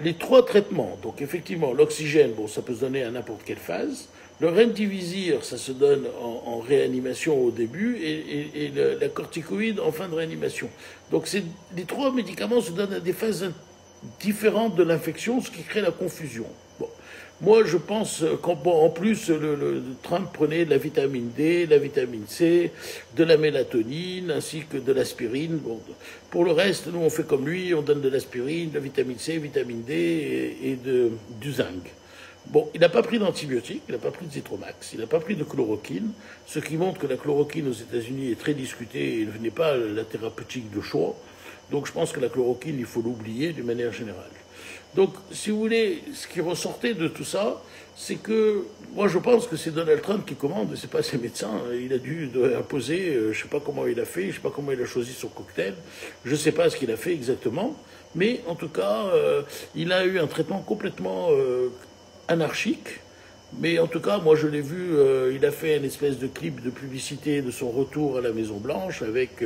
Les trois traitements, donc effectivement l'oxygène, bon ça peut se donner à n'importe quelle phase, le remdesivir, ça se donne en réanimation au début, et la corticoïde en fin de réanimation. Donc les trois médicaments se donnent à des phases différentes de l'infection, ce qui crée la confusion. Bon. Moi, je pense qu'en plus, Trump prenait de la vitamine D, de la vitamine C, de la mélatonine, ainsi que de l'aspirine. Bon. Pour le reste, nous, on fait comme lui, on donne de l'aspirine, de la vitamine C, vitamine D et du zinc. Bon, il n'a pas pris d'antibiotiques, il n'a pas pris de Zithromax, il n'a pas pris de chloroquine, ce qui montre que la chloroquine aux États-Unis est très discutée et n'est pas la thérapeutique de choix. Donc je pense que la chloroquine, il faut l'oublier d'une manière générale. Donc, si vous voulez, ce qui ressortait de tout ça, c'est que moi je pense que c'est Donald Trump qui commande, c'est pas ses médecins. Il a dû imposer, je sais pas comment il a fait, je sais pas comment il a choisi son cocktail, je sais pas ce qu'il a fait exactement, mais en tout cas, il a eu un traitement complètement anarchique. Mais en tout cas, moi je l'ai vu, il a fait une espèce de clip de publicité de son retour à la Maison Blanche avec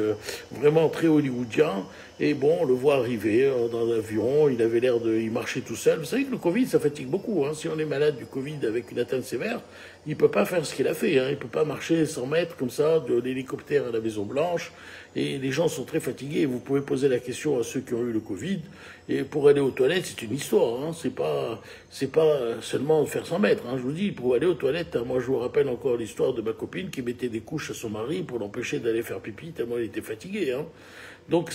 vraiment très hollywoodien. Et bon, on le voit arriver dans l'avion, il marchait tout seul. Vous savez que le Covid, ça fatigue beaucoup. Hein. Si on est malade du Covid avec une atteinte sévère, il ne peut pas faire ce qu'il a fait. Hein. Il ne peut pas marcher 100 mètres comme ça de l'hélicoptère à la Maison Blanche. Et les gens sont très fatigués. Vous pouvez poser la question à ceux qui ont eu le Covid. Et pour aller aux toilettes, c'est une histoire. Hein. C'est pas seulement faire 100 mètres. Hein. Je vous dis, pour aller aux toilettes, hein, moi je vous rappelle encore l'histoire de ma copine qui mettait des couches à son mari pour l'empêcher d'aller faire pipi tellement il était fatigué. Hein. Donc,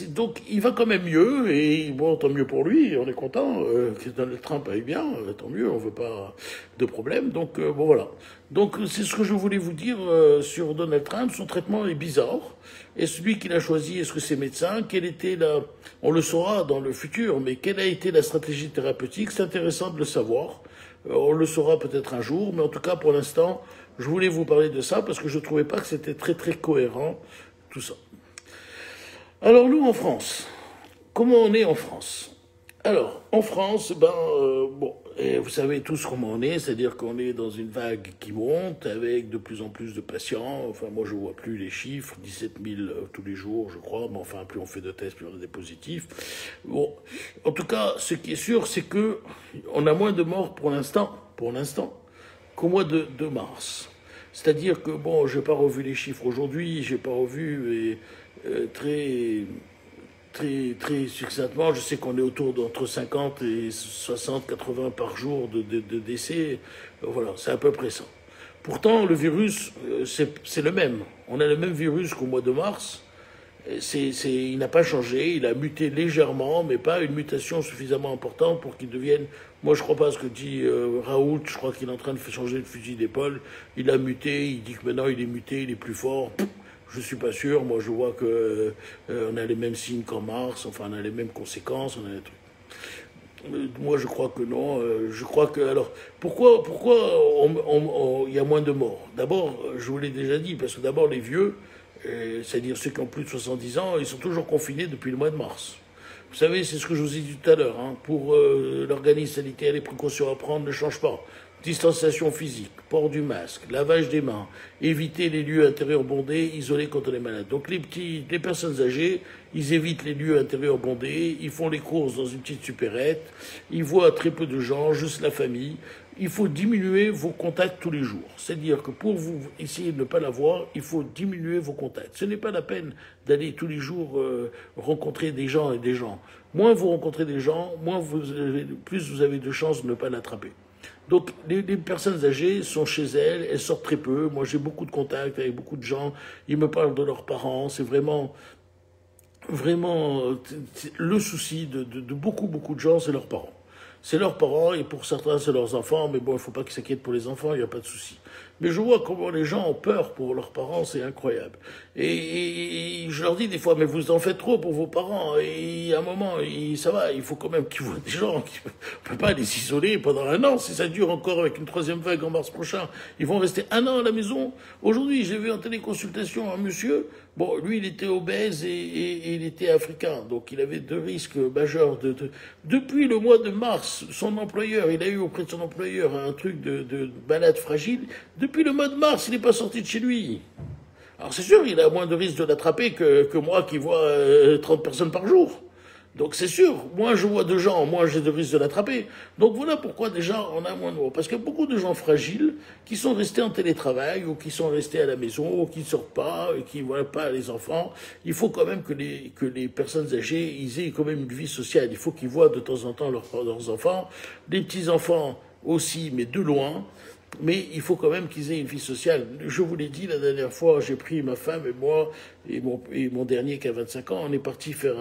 donc, il va quand même mieux, et bon, tant mieux pour lui, on est content que Donald Trump aille bien, tant mieux, on veut pas de problème. Donc, bon, voilà. Donc, c'est ce que je voulais vous dire sur Donald Trump. Son traitement est bizarre. Et celui qu'il a choisi, est-ce que c'est médecin? Quelle était on le saura dans le futur, mais quelle a été la stratégie thérapeutique? C'est intéressant de le savoir. On le saura peut-être un jour, mais en tout cas, pour l'instant, je voulais vous parler de ça parce que je trouvais pas que c'était très, très cohérent, tout ça. Alors nous, en France, comment on est en France? Alors, en France, vous savez tous comment on est, c'est-à-dire qu'on est dans une vague qui monte avec de plus en plus de patients. Enfin, moi, je vois plus les chiffres, 17 000 tous les jours, je crois, mais enfin, plus on fait de tests, plus on a des positifs. Bon, en tout cas, ce qui est sûr, c'est que on a moins de morts pour l'instant, qu'au mois de mars. C'est-à-dire que, bon, je n'ai pas revu les chiffres aujourd'hui, j'ai pas revu... très succinctement, je sais qu'on est autour d'entre 50 et 60, 80 par jour de décès. Voilà, c'est à peu près ça. Pourtant, le virus, c'est le même. On a le même virus qu'au mois de mars. Il n'a pas changé, il a muté légèrement, mais pas une mutation suffisamment importante pour qu'il devienne... Moi, je ne crois pas à ce que dit Raoult, je crois qu'il est en train de changer de fusil d'épaule. Il a muté, il dit que maintenant il est muté, il est plus fort. Je ne suis pas sûr, moi je vois que on a les mêmes signes qu'en mars, enfin on a les mêmes conséquences, on a des trucs. Moi je crois que non, je crois que... Alors, pourquoi il y a moins de morts? D'abord, je vous l'ai déjà dit, parce que d'abord les vieux, c'est-à-dire ceux qui ont plus de 70 ans, ils sont toujours confinés depuis le mois de mars. Vous savez, c'est ce que je vous ai dit tout à l'heure, hein, pour l'organisme sanitaire, les précautions à prendre ne changent pas. distanciation physique, port du masque, lavage des mains, éviter les lieux intérieurs bondés, isoler quand on est malade. Donc les personnes âgées, ils évitent les lieux intérieurs bondés, ils font les courses dans une petite supérette, ils voient très peu de gens, juste la famille. Il faut diminuer vos contacts tous les jours. C'est-à-dire que pour vous essayer de ne pas l'avoir, il faut diminuer vos contacts. Ce n'est pas la peine d'aller tous les jours rencontrer des gens et des gens. Moins vous rencontrez des gens, plus vous avez de chances de ne pas l'attraper. Donc les personnes âgées sont chez elles, elles sortent très peu. Moi j'ai beaucoup de contacts avec beaucoup de gens, ils me parlent de leurs parents, c'est vraiment le souci de beaucoup de gens, c'est leurs parents. C'est leurs parents et pour certains c'est leurs enfants, mais bon, il ne faut pas qu'ils s'inquiètent pour les enfants, il n'y a pas de souci. Mais je vois comment les gens ont peur pour leurs parents, c'est incroyable. Et je leur dis des fois, mais vous en faites trop pour vos parents. Et à un moment, ça va, il faut quand même qu'ils voient des gens. On ne peut pas les isoler pendant 1 an. Si ça dure encore avec une 3e vague en mars prochain, ils vont rester 1 an à la maison. Aujourd'hui, j'ai vu en téléconsultation un monsieur, bon, lui, il était obèse et il était africain. Donc, il avait 2 risques majeurs. Depuis le mois de mars, son employeur, il a eu auprès de son employeur un truc de malade fragile. Depuis le mois de mars, il n'est pas sorti de chez lui. Alors c'est sûr, il a moins de risque de l'attraper que moi qui vois 30 personnes par jour. Donc c'est sûr, moins je vois de gens, moins j'ai de risque de l'attraper. Donc voilà pourquoi déjà on a moins de morts. Parce qu'il y a beaucoup de gens fragiles qui sont restés en télétravail ou qui sont restés à la maison ou qui ne sortent pas et qui ne voient pas les enfants. Il faut quand même que les personnes âgées ils aient quand même une vie sociale. Il faut qu'ils voient de temps en temps leurs enfants, les petits-enfants aussi, mais de loin. Mais il faut quand même qu'ils aient une vie sociale. Je vous l'ai dit la dernière fois, j'ai pris ma femme et moi, et mon dernier qui a 25 ans, on est parti faire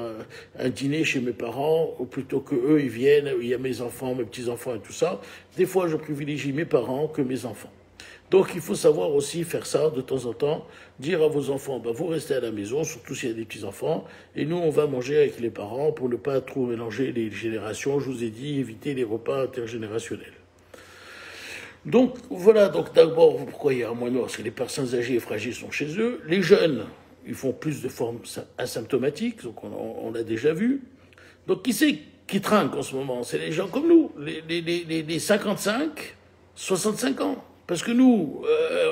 un dîner chez mes parents, plutôt que eux ils viennent, il y a mes enfants, mes petits-enfants et tout ça. Des fois, je privilégie mes parents que mes enfants. Donc il faut savoir aussi faire ça de temps en temps, dire à vos enfants, bah, vous restez à la maison, surtout s'il y a des petits-enfants, et nous on va manger avec les parents pour ne pas trop mélanger les générations. Je vous ai dit, éviter les repas intergénérationnels. Donc voilà, donc d'abord, pourquoi il y a un moins noir? Parce que les personnes âgées et fragiles sont chez eux. Les jeunes, ils font plus de formes asymptomatiques, donc on l'a déjà vu. Donc qui c'est qui trinque en ce moment? C'est les gens comme nous, les 55, 65 ans. Parce que nous,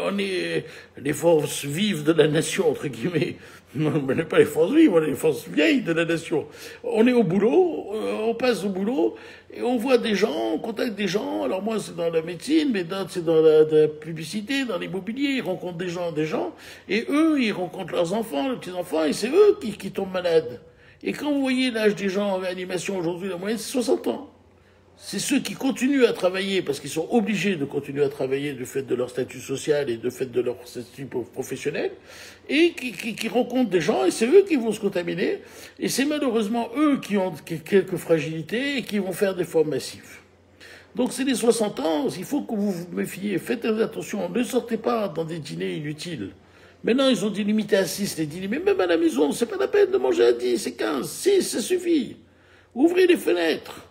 on est les forces vives de la nation, entre guillemets. Non, on n'est pas les forces vives, on est les forces vieilles de la nation. On est au boulot, on passe au boulot, et on voit des gens, on contacte des gens. Alors moi, c'est dans la médecine, mais d'autres, c'est dans la publicité, dans l'immobilier. Ils rencontrent des gens, et eux, ils rencontrent leurs enfants, leurs petits-enfants, et c'est eux qui tombent malades. Et quand vous voyez l'âge des gens en réanimation aujourd'hui, la moyenne, c'est 60 ans. C'est ceux qui continuent à travailler parce qu'ils sont obligés de continuer à travailler du fait de leur statut social et du fait de leur statut professionnel et qui rencontrent des gens et c'est eux qui vont se contaminer et c'est malheureusement eux qui ont quelques fragilités et qui vont faire des formes massives. Donc c'est les 60 ans, il faut que vous vous méfiez, faites attention, ne sortez pas dans des dîners inutiles. Maintenant, ils ont dit limiter à 6 les dîners, mais même à la maison, c'est pas la peine de manger à 10, c'est 15, 6, ça suffit. Ouvrez les fenêtres.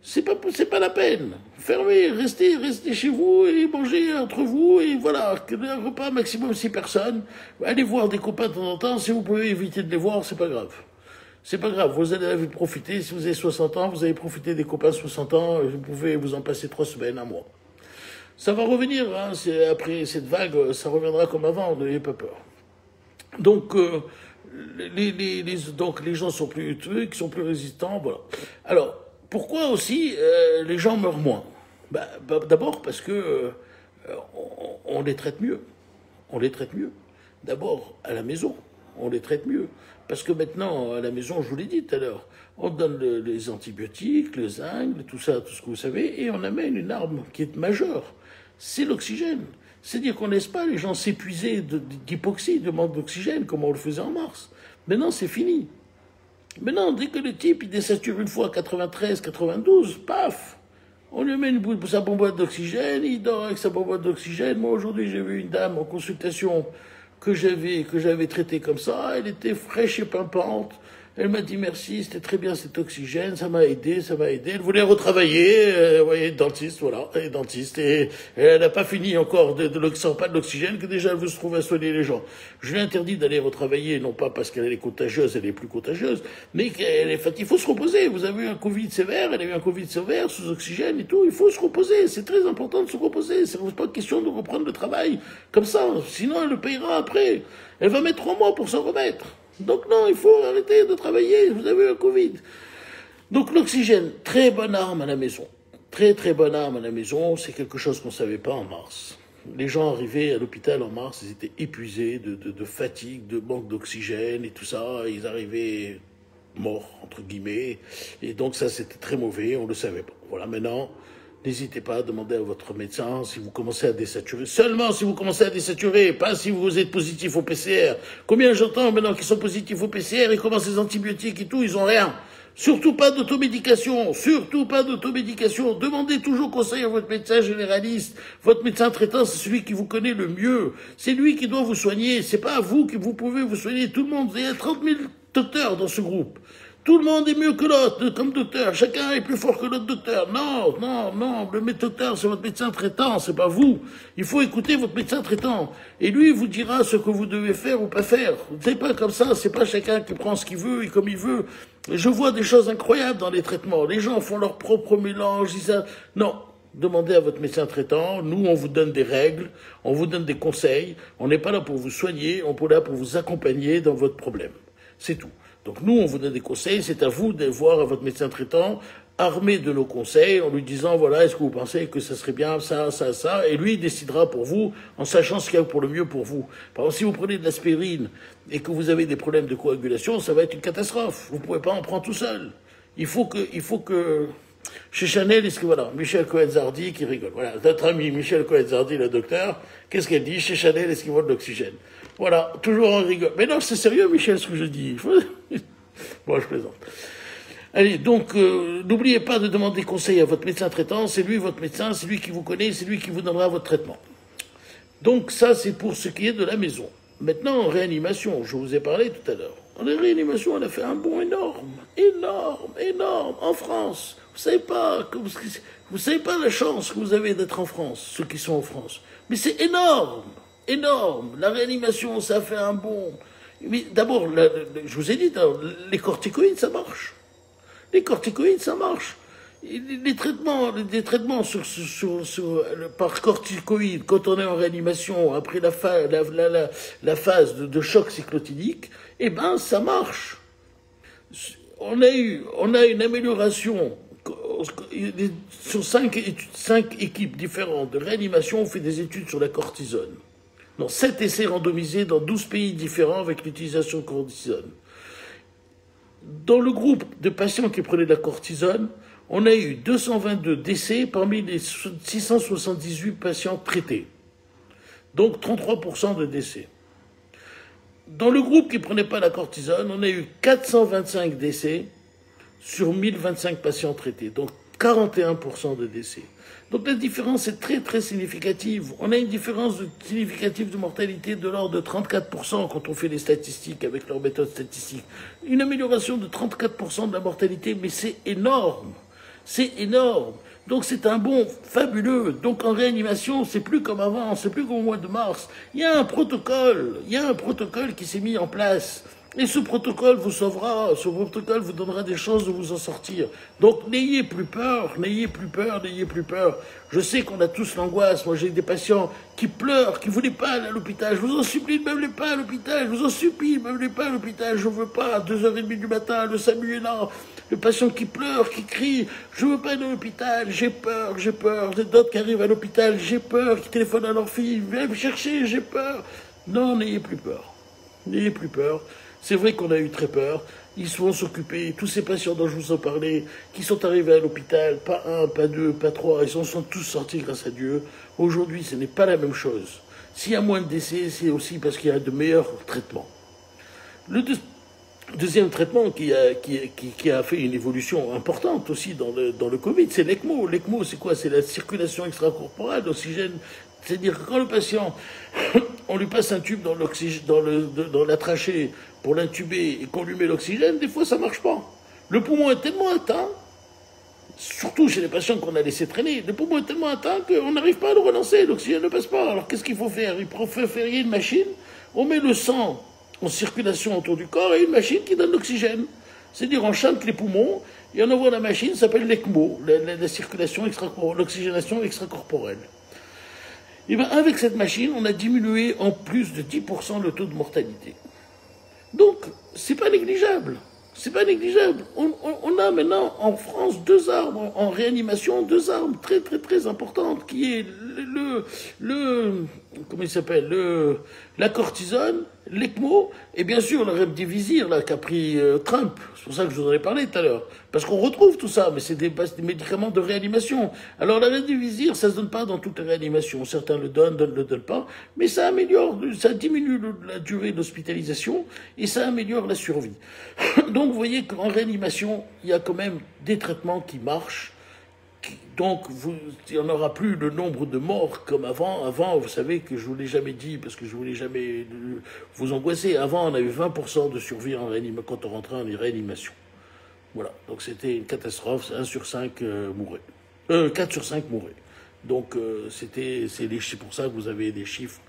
C'est pas la peine. Fermez, restez chez vous et mangez entre vous et voilà. Un repas maximum 6 personnes. Allez voir des copains de temps en temps. Si vous pouvez éviter de les voir, c'est pas grave. C'est pas grave. Vous allez profiter. Si vous avez 60 ans, vous allez profiter des copains de 60 ans. Vous pouvez vous en passer 3 semaines, 1 mois. Ça va revenir, hein. Après cette vague, ça reviendra comme avant. N'ayez pas peur. Donc, donc les gens sont plus trucs, sont plus résistants, voilà. Alors, pourquoi aussi les gens meurent moins? D'abord parce que on les traite mieux. On les traite mieux. D'abord à la maison, on les traite mieux. Parce que maintenant, à la maison, je vous l'ai dit tout à l'heure, on donne les antibiotiques, le zinc, tout ça, tout ce que vous savez, et on amène une arme qui est majeure. C'est l'oxygène. C'est-à-dire qu'on ne laisse pas les gens s'épuiser d'hypoxie, de manque d'oxygène, comme on le faisait en mars. Maintenant, c'est fini. Maintenant, dès que le type, il désature une fois à 93, 92, paf, on lui met sa bonbonne d'oxygène, il dort avec sa bonbonne d'oxygène. Moi, aujourd'hui, j'ai vu une dame en consultation que j'avais traitée comme ça, elle était fraîche et pimpante, Elle m'a dit merci, c'était très bien cet oxygène, ça m'a aidé, ça m'a aidé. Elle voulait retravailler, voyez, dentiste, voilà, elle est dentiste. Et elle n'a pas fini encore pas de l'oxygène, que déjà elle veut se trouver à soigner les gens. Je lui ai interdit d'aller retravailler, non pas parce qu'elle est contagieuse, elle est plus contagieuse, mais il faut se reposer. Vous avez eu un Covid sévère, elle a eu un Covid sévère, sous oxygène et tout, il faut se reposer. C'est très important de se reposer. C'est pas question de reprendre le travail comme ça, sinon elle le payera après. Elle va mettre 3 mois pour s'en remettre. Donc non, il faut arrêter de travailler, vous avez eu un Covid. Donc l'oxygène, très bonne arme à la maison. Très très bonne arme à la maison, c'est quelque chose qu'on ne savait pas en mars. Les gens arrivaient à l'hôpital en mars, ils étaient épuisés de fatigue, de manque d'oxygène et tout ça. Ils arrivaient morts, entre guillemets. Et donc ça, c'était très mauvais, on ne le savait pas. Voilà, maintenant, n'hésitez pas à demander à votre médecin si vous commencez à désaturer. Seulement si vous commencez à désaturer, pas si vous êtes positif au PCR. Combien j'entends maintenant qui sont positifs au PCR, ils commencent les antibiotiques et tout, ils ont rien. Surtout pas d'automédication, surtout pas d'automédication. Demandez toujours conseil à votre médecin généraliste. Votre médecin traitant, c'est celui qui vous connaît le mieux. C'est lui qui doit vous soigner. C'est pas à vous que vous pouvez vous soigner. Tout le monde, il y a 30 000 docteurs dans ce groupe. Tout le monde est mieux que l'autre, comme docteur. Chacun est plus fort que l'autre docteur. Non, non, non. Le docteur, c'est votre médecin traitant, c'est pas vous. Il faut écouter votre médecin traitant. Et lui, il vous dira ce que vous devez faire ou pas faire. C'est pas comme ça. C'est pas chacun qui prend ce qu'il veut et comme il veut. Je vois des choses incroyables dans les traitements. Les gens font leur propre mélange. Non. Demandez à votre médecin traitant. Nous, on vous donne des règles. On vous donne des conseils. On n'est pas là pour vous soigner. On est là pour vous accompagner dans votre problème. C'est tout. Donc nous, on vous donne des conseils, c'est à vous de voir à votre médecin traitant, armé de nos conseils, en lui disant, voilà, est-ce que vous pensez que ça serait bien, ça, ça, ça, et lui, il décidera pour vous, en sachant ce qu'il y a pour le mieux pour vous. Par exemple, si vous prenez de l'aspirine et que vous avez des problèmes de coagulation, ça va être une catastrophe. Vous ne pouvez pas en prendre tout seul. Il faut que, chez Chanel, voilà, Michel Cohen-Zardy qui rigole. Voilà, notre ami Michel Cohen-Zardy, le docteur, qu'est-ce qu'elle dit? Chez Chanel, est-ce qu'il vaut de l'oxygène? Voilà, toujours en rigole. Mais non, c'est sérieux, Michel, ce que je dis. Bon, je plaisante. Allez, donc, n'oubliez pas de demander conseil à votre médecin traitant. C'est lui, votre médecin, c'est lui qui vous connaît, c'est lui qui vous donnera votre traitement. Donc, ça, c'est pour ce qui est de la maison. Maintenant, en réanimation, je vous ai parlé tout à l'heure. En réanimation, on a fait un bond énorme, énorme, énorme, en France. Vous savez pas la chance que vous avez d'être en France, ceux qui sont en France. Mais c'est énorme. Énorme. La réanimation, ça fait un bond. Mais d'abord, je vous ai dit, les corticoïdes, ça marche. Les corticoïdes, ça marche. Les traitements par corticoïdes, quand on est en réanimation, après la phase de choc cyclotimique, eh ben, ça marche. On a une amélioration. Sur 5 équipes différentes de réanimation, on fait des études sur la cortisone. Dans 7 essais randomisés dans 12 pays différents avec l'utilisation de cortisone. Dans le groupe de patients qui prenaient de la cortisone, on a eu 222 décès parmi les 678 patients traités. Donc 33% de décès. Dans le groupe qui ne prenait pas la cortisone, on a eu 425 décès sur 1025 patients traités. Donc 41% de décès. Donc la différence est très très significative. On a une différence significative de mortalité de l'ordre de 34% quand on fait les statistiques avec leur méthode statistique. Une amélioration de 34% de la mortalité, mais c'est énorme. C'est énorme. Donc c'est un bond fabuleux. Donc en réanimation, c'est plus comme avant, c'est plus comme au mois de mars. Il y a un protocole qui s'est mis en place. Et ce protocole vous sauvera, ce protocole vous donnera des chances de vous en sortir. Donc n'ayez plus peur, n'ayez plus peur, n'ayez plus peur. Je sais qu'on a tous l'angoisse. Moi j'ai des patients qui pleurent, qui ne voulaient pas aller à l'hôpital. Je vous en supplie, ne m'amenez pas à l'hôpital. Je vous en supplie, ne m'amenez pas à l'hôpital. Je ne veux pas, à 2h30 du matin, le SAMU est là. Le patient qui pleure, qui crie, je ne veux pas aller à l'hôpital, j'ai peur, j'ai peur. D'autres qui arrivent à l'hôpital, j'ai peur, qui téléphonent à leur fille, viens me chercher, j'ai peur. Non, n'ayez plus peur. N'ayez plus peur. C'est vrai qu'on a eu très peur. Ils vont s'occuper, tous ces patients dont je vous en parlais, qui sont arrivés à l'hôpital, pas un, pas deux, pas trois, ils en sont tous sortis grâce à Dieu. Aujourd'hui, ce n'est pas la même chose. S'il y a moins de décès, c'est aussi parce qu'il y a de meilleurs traitements. Le deuxième traitement qui a fait une évolution importante aussi dans le Covid, c'est l'ECMO. L'ECMO, c'est quoi? C'est la circulation extracorporelle d'oxygène. C'est-à-dire que quand le patient on lui passe un tube dans dans la trachée pour l'intuber et qu'on lui met l'oxygène, des fois ça marche pas. Le poumon est tellement atteint, surtout chez les patients qu'on a laissé traîner, le poumon est tellement atteint qu'on n'arrive pas à le relancer, l'oxygène ne passe pas. Alors qu'est-ce qu'il faut faire? Il faut faire une machine, on met le sang en circulation autour du corps et une machine qui donne l'oxygène. C'est-à-dire on chante les poumons et on envoie la machine, ça s'appelle l'ECMO, la circulation l'oxygénation extracorporelle. Et bien avec cette machine, on a diminué en plus de 10% le taux de mortalité. Donc, c'est pas négligeable. C'est pas négligeable. On a maintenant en France 2 armes en réanimation, 2 armes très très très importantes, qui est comment il s'appelle, la cortisone, l'ECMO, et bien sûr le remdesivir là qu'a pris Trump. C'est pour ça que je vous en ai parlé tout à l'heure. Parce qu'on retrouve tout ça, mais c'est des médicaments de réanimation. Alors la remdesivir, ça se donne pas dans toutes les réanimations. Certains le donnent, d'autres ne le donnent pas, mais ça améliore, ça diminue la durée d'hospitalisation et ça améliore la survie. Donc vous voyez qu'en réanimation, il y a quand même des traitements qui marchent. Donc, il n'y en aura plus le nombre de morts comme avant. Avant, vous savez que je ne vous l'ai jamais dit, parce que je ne voulais jamais vous angoisser. Avant, on avait 20% de survie en réanimation quand on rentrait en réanimation. Voilà, donc c'était une catastrophe. 1 sur 5 mourait. 4 sur 5 mouraient. Donc, c'est pour ça que vous avez des chiffres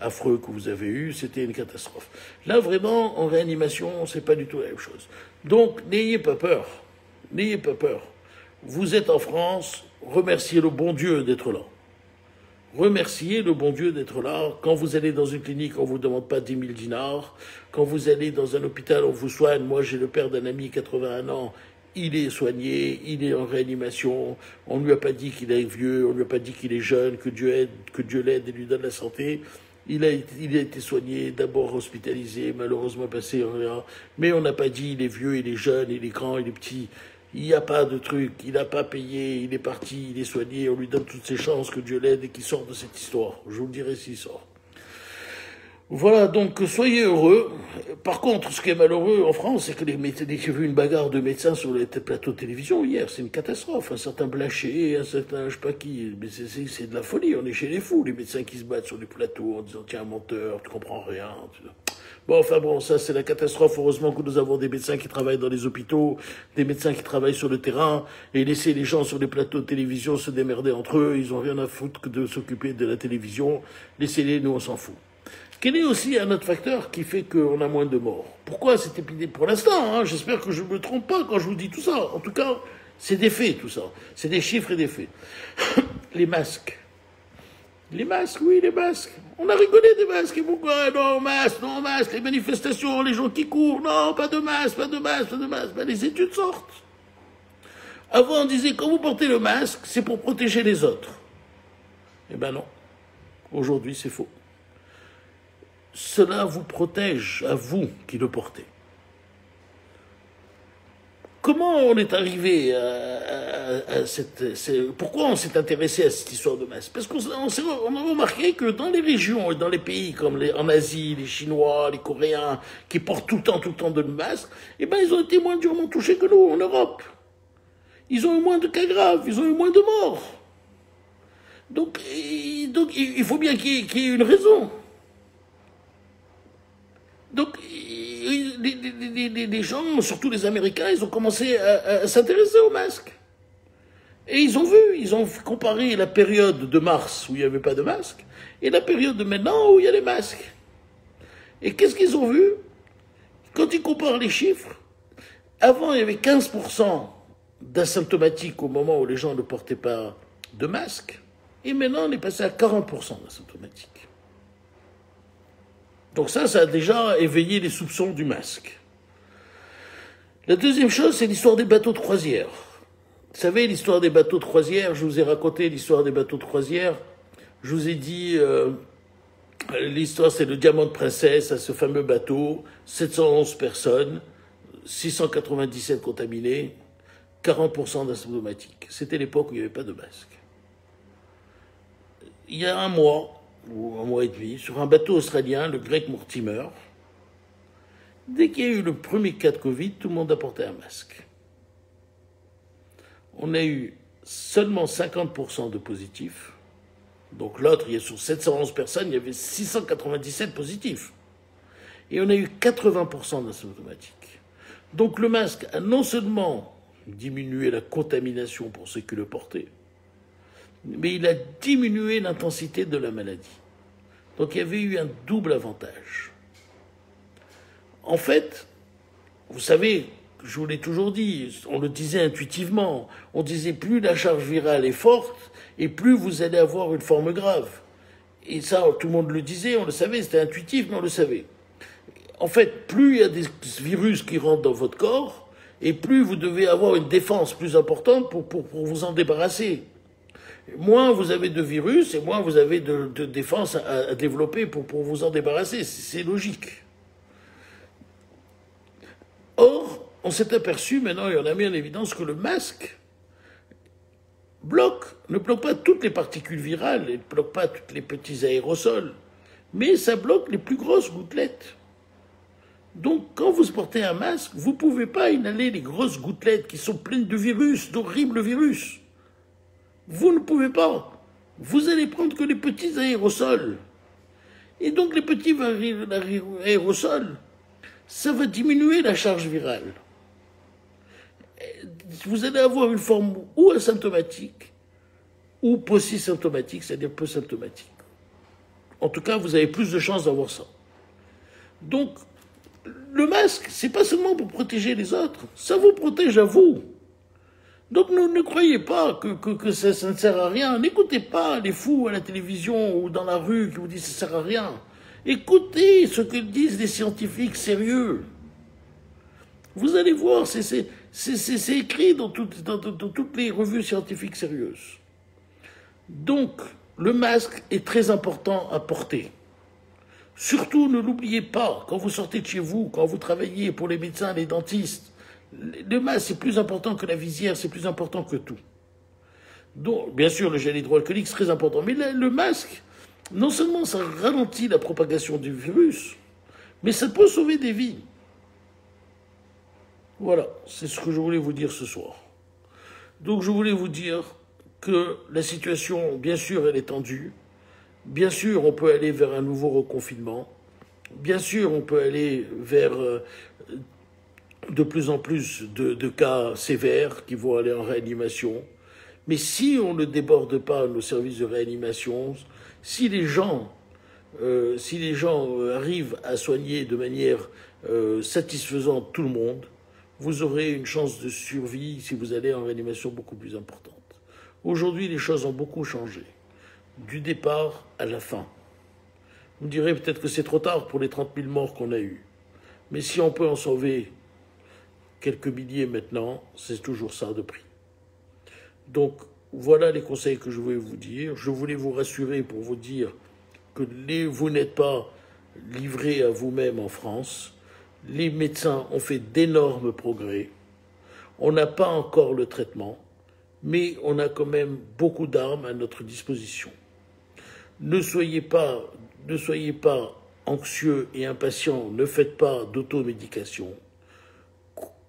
affreux que vous avez eus. C'était une catastrophe. Là, vraiment, en réanimation, c'est pas du tout la même chose. Donc, n'ayez pas peur. N'ayez pas peur. Vous êtes en France, remerciez le bon Dieu d'être là. Remerciez le bon Dieu d'être là. Quand vous allez dans une clinique, on ne vous demande pas 10 000 dinars. Quand vous allez dans un hôpital, on vous soigne. Moi, j'ai le père d'un ami, 81 ans, il est soigné, il est en réanimation. On ne lui a pas dit qu'il est vieux, on ne lui a pas dit qu'il est jeune, que Dieu l'aide et lui donne la santé. Il a été soigné, d'abord hospitalisé, malheureusement passé en rien. Mais on n'a pas dit il est vieux, il est jeune, il est grand, il est petit. Il n'y a pas de truc, il n'a pas payé, il est parti, il est soigné, on lui donne toutes ses chances, que Dieu l'aide et qu'il sorte de cette histoire. Je vous le dirai s'il sort. Voilà, donc soyez heureux. Par contre, ce qui est malheureux en France, c'est que j'ai vu une bagarre de médecins sur les plateaux de télévision hier, c'est une catastrophe. Un certain Blaché, un certain je sais pas qui, mais c'est de la folie, on est chez les fous, les médecins qui se battent sur les plateaux en disant tiens, menteur, tu comprends rien. Bon, enfin bon, ça c'est la catastrophe. Heureusement que nous avons des médecins qui travaillent dans les hôpitaux, des médecins qui travaillent sur le terrain, et laisser les gens sur les plateaux de télévision se démerder entre eux, ils ont rien à foutre que de s'occuper de la télévision. Laissez-les, nous on s'en fout. Quel est aussi un autre facteur qui fait qu'on a moins de morts? Pourquoi cette épidémie? Pour l'instant, hein, j'espère que je ne me trompe pas quand je vous dis tout ça. En tout cas, c'est des faits tout ça. C'est des chiffres et des faits. Les masques. Les masques, oui, les masques. On a rigolé des masques. Et pourquoi? Non, masque, non, masque. Les manifestations, les gens qui courent. Non, pas de masque, pas de masque, pas de masque. Ben, les études sortent. Avant, on disait, quand vous portez le masque, c'est pour protéger les autres. Eh ben non. Aujourd'hui, c'est faux. Cela vous protège, à vous qui le portez. Comment on est arrivé à pourquoi on s'est intéressé à cette histoire de masque? Parce qu'on a remarqué que dans les régions et dans les pays comme en Asie, les Chinois, les Coréens, qui portent tout le temps de masques, eh ben ils ont été moins durement touchés que nous, en Europe. Ils ont eu moins de cas graves, ils ont eu moins de morts. Donc il faut bien qu'il y ait une raison. Donc, les gens, surtout les Américains, ils ont commencé à s'intéresser aux masques. Et ils ont comparé la période de mars où il n'y avait pas de masque et la période de maintenant où il y a les masques. Et qu'est-ce qu'ils ont vu? Quand ils comparent les chiffres, avant il y avait 15% d'asymptomatiques au moment où les gens ne portaient pas de masque, et maintenant on est passé à 40% d'asymptomatiques. Donc ça a déjà éveillé les soupçons du masque. La deuxième chose, c'est l'histoire des bateaux de croisière. Vous savez, l'histoire des bateaux de croisière, je vous ai raconté l'histoire des bateaux de croisière. Je vous ai dit, l'histoire c'est le Diamant de Princesse, à ce fameux bateau, 711 personnes, 697 contaminés, 40% d'asymptomatiques. C'était l'époque où il n'y avait pas de masque. Il y a un mois, ou un mois et demi, sur un bateau australien, le Great Mortimer, dès qu'il y a eu le premier cas de Covid, tout le monde a porté un masque. On a eu seulement 50% de positifs, Donc l'autre, sur 711 personnes, il y avait 697 positifs. Et on a eu 80% d'asymptomatiques. Donc le masque a non seulement diminué la contamination pour ceux qui le portaient, mais il a diminué l'intensité de la maladie. Donc il y avait eu un double avantage. En fait, vous savez, je vous l'ai toujours dit, on le disait intuitivement, on disait plus la charge virale est forte et plus vous allez avoir une forme grave. Et ça, tout le monde le disait, on le savait, c'était intuitif, mais on le savait. En fait, plus il y a des virus qui rentrent dans votre corps, et plus vous devez avoir une défense plus importante pour vous en débarrasser. Moins vous avez de virus, et moins vous avez de défense à développer pour vous en débarrasser. C'est logique. Or, on s'est aperçu maintenant, et on a mis en évidence que le masque ne bloque pas toutes les particules virales, il ne bloque pas tous les petits aérosols, mais ça bloque les plus grosses gouttelettes. Donc, quand vous portez un masque, vous ne pouvez pas inhaler les grosses gouttelettes qui sont pleines de virus, d'horribles virus. Vous ne pouvez pas. Vous allez prendre que les petits aérosols. Et donc, les petits aérosols, ça va diminuer la charge virale. Vous allez avoir une forme ou asymptomatique, ou paucisymptomatique, c'est-à-dire peu symptomatique. En tout cas, vous avez plus de chances d'avoir ça. Donc, le masque, c'est pas seulement pour protéger les autres, ça vous protège à vous. Donc ne croyez pas que ça ne sert à rien. N'écoutez pas les fous à la télévision ou dans la rue qui vous disent que ça ne sert à rien. Écoutez ce que disent les scientifiques sérieux. Vous allez voir, c'est écrit dans toutes les revues scientifiques sérieuses. Donc, le masque est très important à porter. Surtout, ne l'oubliez pas, quand vous sortez de chez vous, quand vous travaillez pour les médecins, les dentistes, le masque, c'est plus important que la visière, c'est plus important que tout. Donc, bien sûr, le gel hydroalcoolique, c'est très important. Mais le masque, non seulement ça ralentit la propagation du virus, mais ça peut sauver des vies. Voilà, c'est ce que je voulais vous dire ce soir. Donc, je voulais vous dire que la situation, bien sûr, elle est tendue. Bien sûr, on peut aller vers un nouveau reconfinement. Bien sûr, on peut aller vers de plus en plus de cas sévères qui vont aller en réanimation. Mais si on ne déborde pas nos services de réanimation, si les gens arrivent à soigner de manière satisfaisante tout le monde, vous aurez une chance de survie si vous allez en réanimation beaucoup plus importante. Aujourd'hui, les choses ont beaucoup changé. Du départ à la fin. Vous me direz peut-être que c'est trop tard pour les 30 000 morts qu'on a eus. Mais si on peut en sauver quelques milliers maintenant, c'est toujours ça de prix. Donc, voilà les conseils que je voulais vous dire. Je voulais vous rassurer pour vous dire que vous n'êtes pas livrés à vous-même en France. Les médecins ont fait d'énormes progrès. On n'a pas encore le traitement, mais on a quand même beaucoup d'armes à notre disposition. Ne soyez pas anxieux et impatients, ne faites pas d'automédication.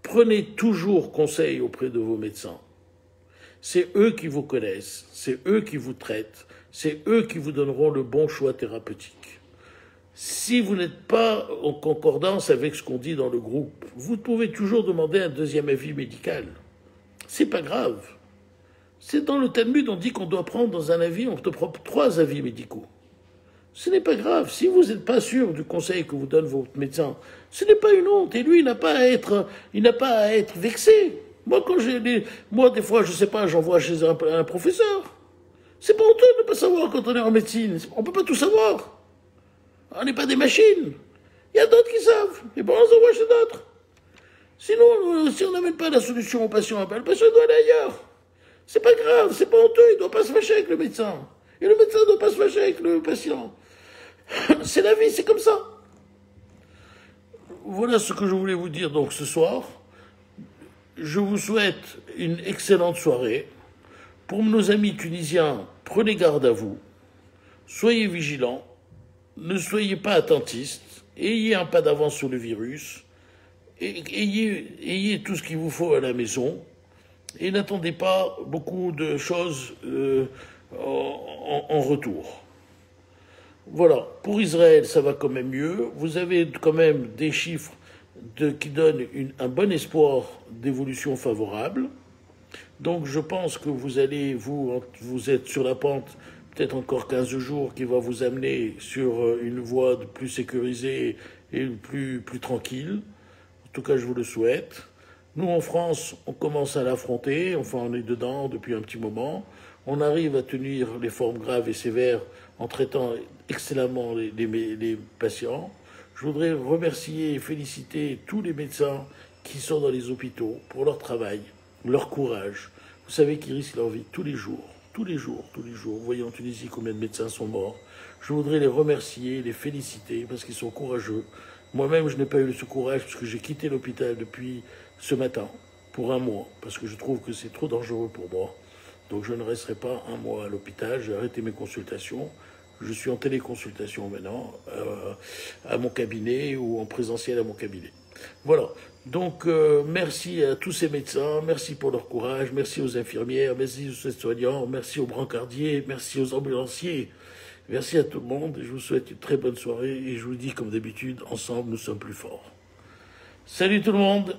Prenez toujours conseil auprès de vos médecins. C'est eux qui vous connaissent, c'est eux qui vous traitent, c'est eux qui vous donneront le bon choix thérapeutique. Si vous n'êtes pas en concordance avec ce qu'on dit dans le groupe, vous pouvez toujours demander un deuxième avis médical. C'est pas grave. C'est dans le Talmud, on dit qu'on doit prendre dans un avis, on te prend 3 avis médicaux. Ce n'est pas grave. Si vous n'êtes pas sûr du conseil que vous donne votre médecin, ce n'est pas une honte. Et lui, il n'a pas à être vexé. Moi, des fois, je ne sais pas, j'envoie chez un professeur. C'est pas honteux de ne pas savoir quand on est en médecine. On ne peut pas tout savoir. On n'est pas des machines. Il y a d'autres qui savent. Et bon, on les envoie chez d'autres. Sinon, si on n'amène pas la solution au patient, le patient doit aller ailleurs. C'est pas grave, c'est pas honteux, il ne doit pas se fâcher avec le médecin. Et le médecin ne doit pas se fâcher avec le patient. C'est la vie, c'est comme ça. Voilà ce que je voulais vous dire donc ce soir. Je vous souhaite une excellente soirée. Pour nos amis tunisiens, prenez garde à vous. Soyez vigilants. Ne soyez pas attentistes. Ayez un pas d'avance sur le virus. Ayez tout ce qu'il vous faut à la maison. Et n'attendez pas beaucoup de choses en retour. Voilà, pour Israël, ça va quand même mieux. Vous avez quand même des chiffres qui donnent un bon espoir d'évolution favorable. Donc je pense que vous êtes sur la pente, peut-être encore 15 jours, qui va vous amener sur une voie plus sécurisée et plus tranquille. En tout cas, je vous le souhaite. Nous, en France, on commence à l'affronter, enfin on est dedans depuis un petit moment. On arrive à tenir les formes graves et sévères en traitant excellemment les patients. Je voudrais remercier et féliciter tous les médecins qui sont dans les hôpitaux pour leur travail, leur courage. Vous savez qu'ils risquent leur vie tous les jours, tous les jours, tous les jours. Vous voyez en Tunisie combien de médecins sont morts. Je voudrais les remercier, les féliciter parce qu'ils sont courageux. Moi-même, je n'ai pas eu ce courage parce que j'ai quitté l'hôpital depuis ce matin pour un mois parce que je trouve que c'est trop dangereux pour moi. Donc je ne resterai pas un mois à l'hôpital, j'ai arrêté mes consultations. Je suis en téléconsultation maintenant, à mon cabinet ou en présentiel à mon cabinet. Voilà. Donc, merci à tous ces médecins, merci pour leur courage, merci aux infirmières, merci aux aides-soignants, merci aux brancardiers, merci aux ambulanciers. Merci à tout le monde. Je vous souhaite une très bonne soirée et je vous dis comme d'habitude, ensemble, nous sommes plus forts. Salut tout le monde!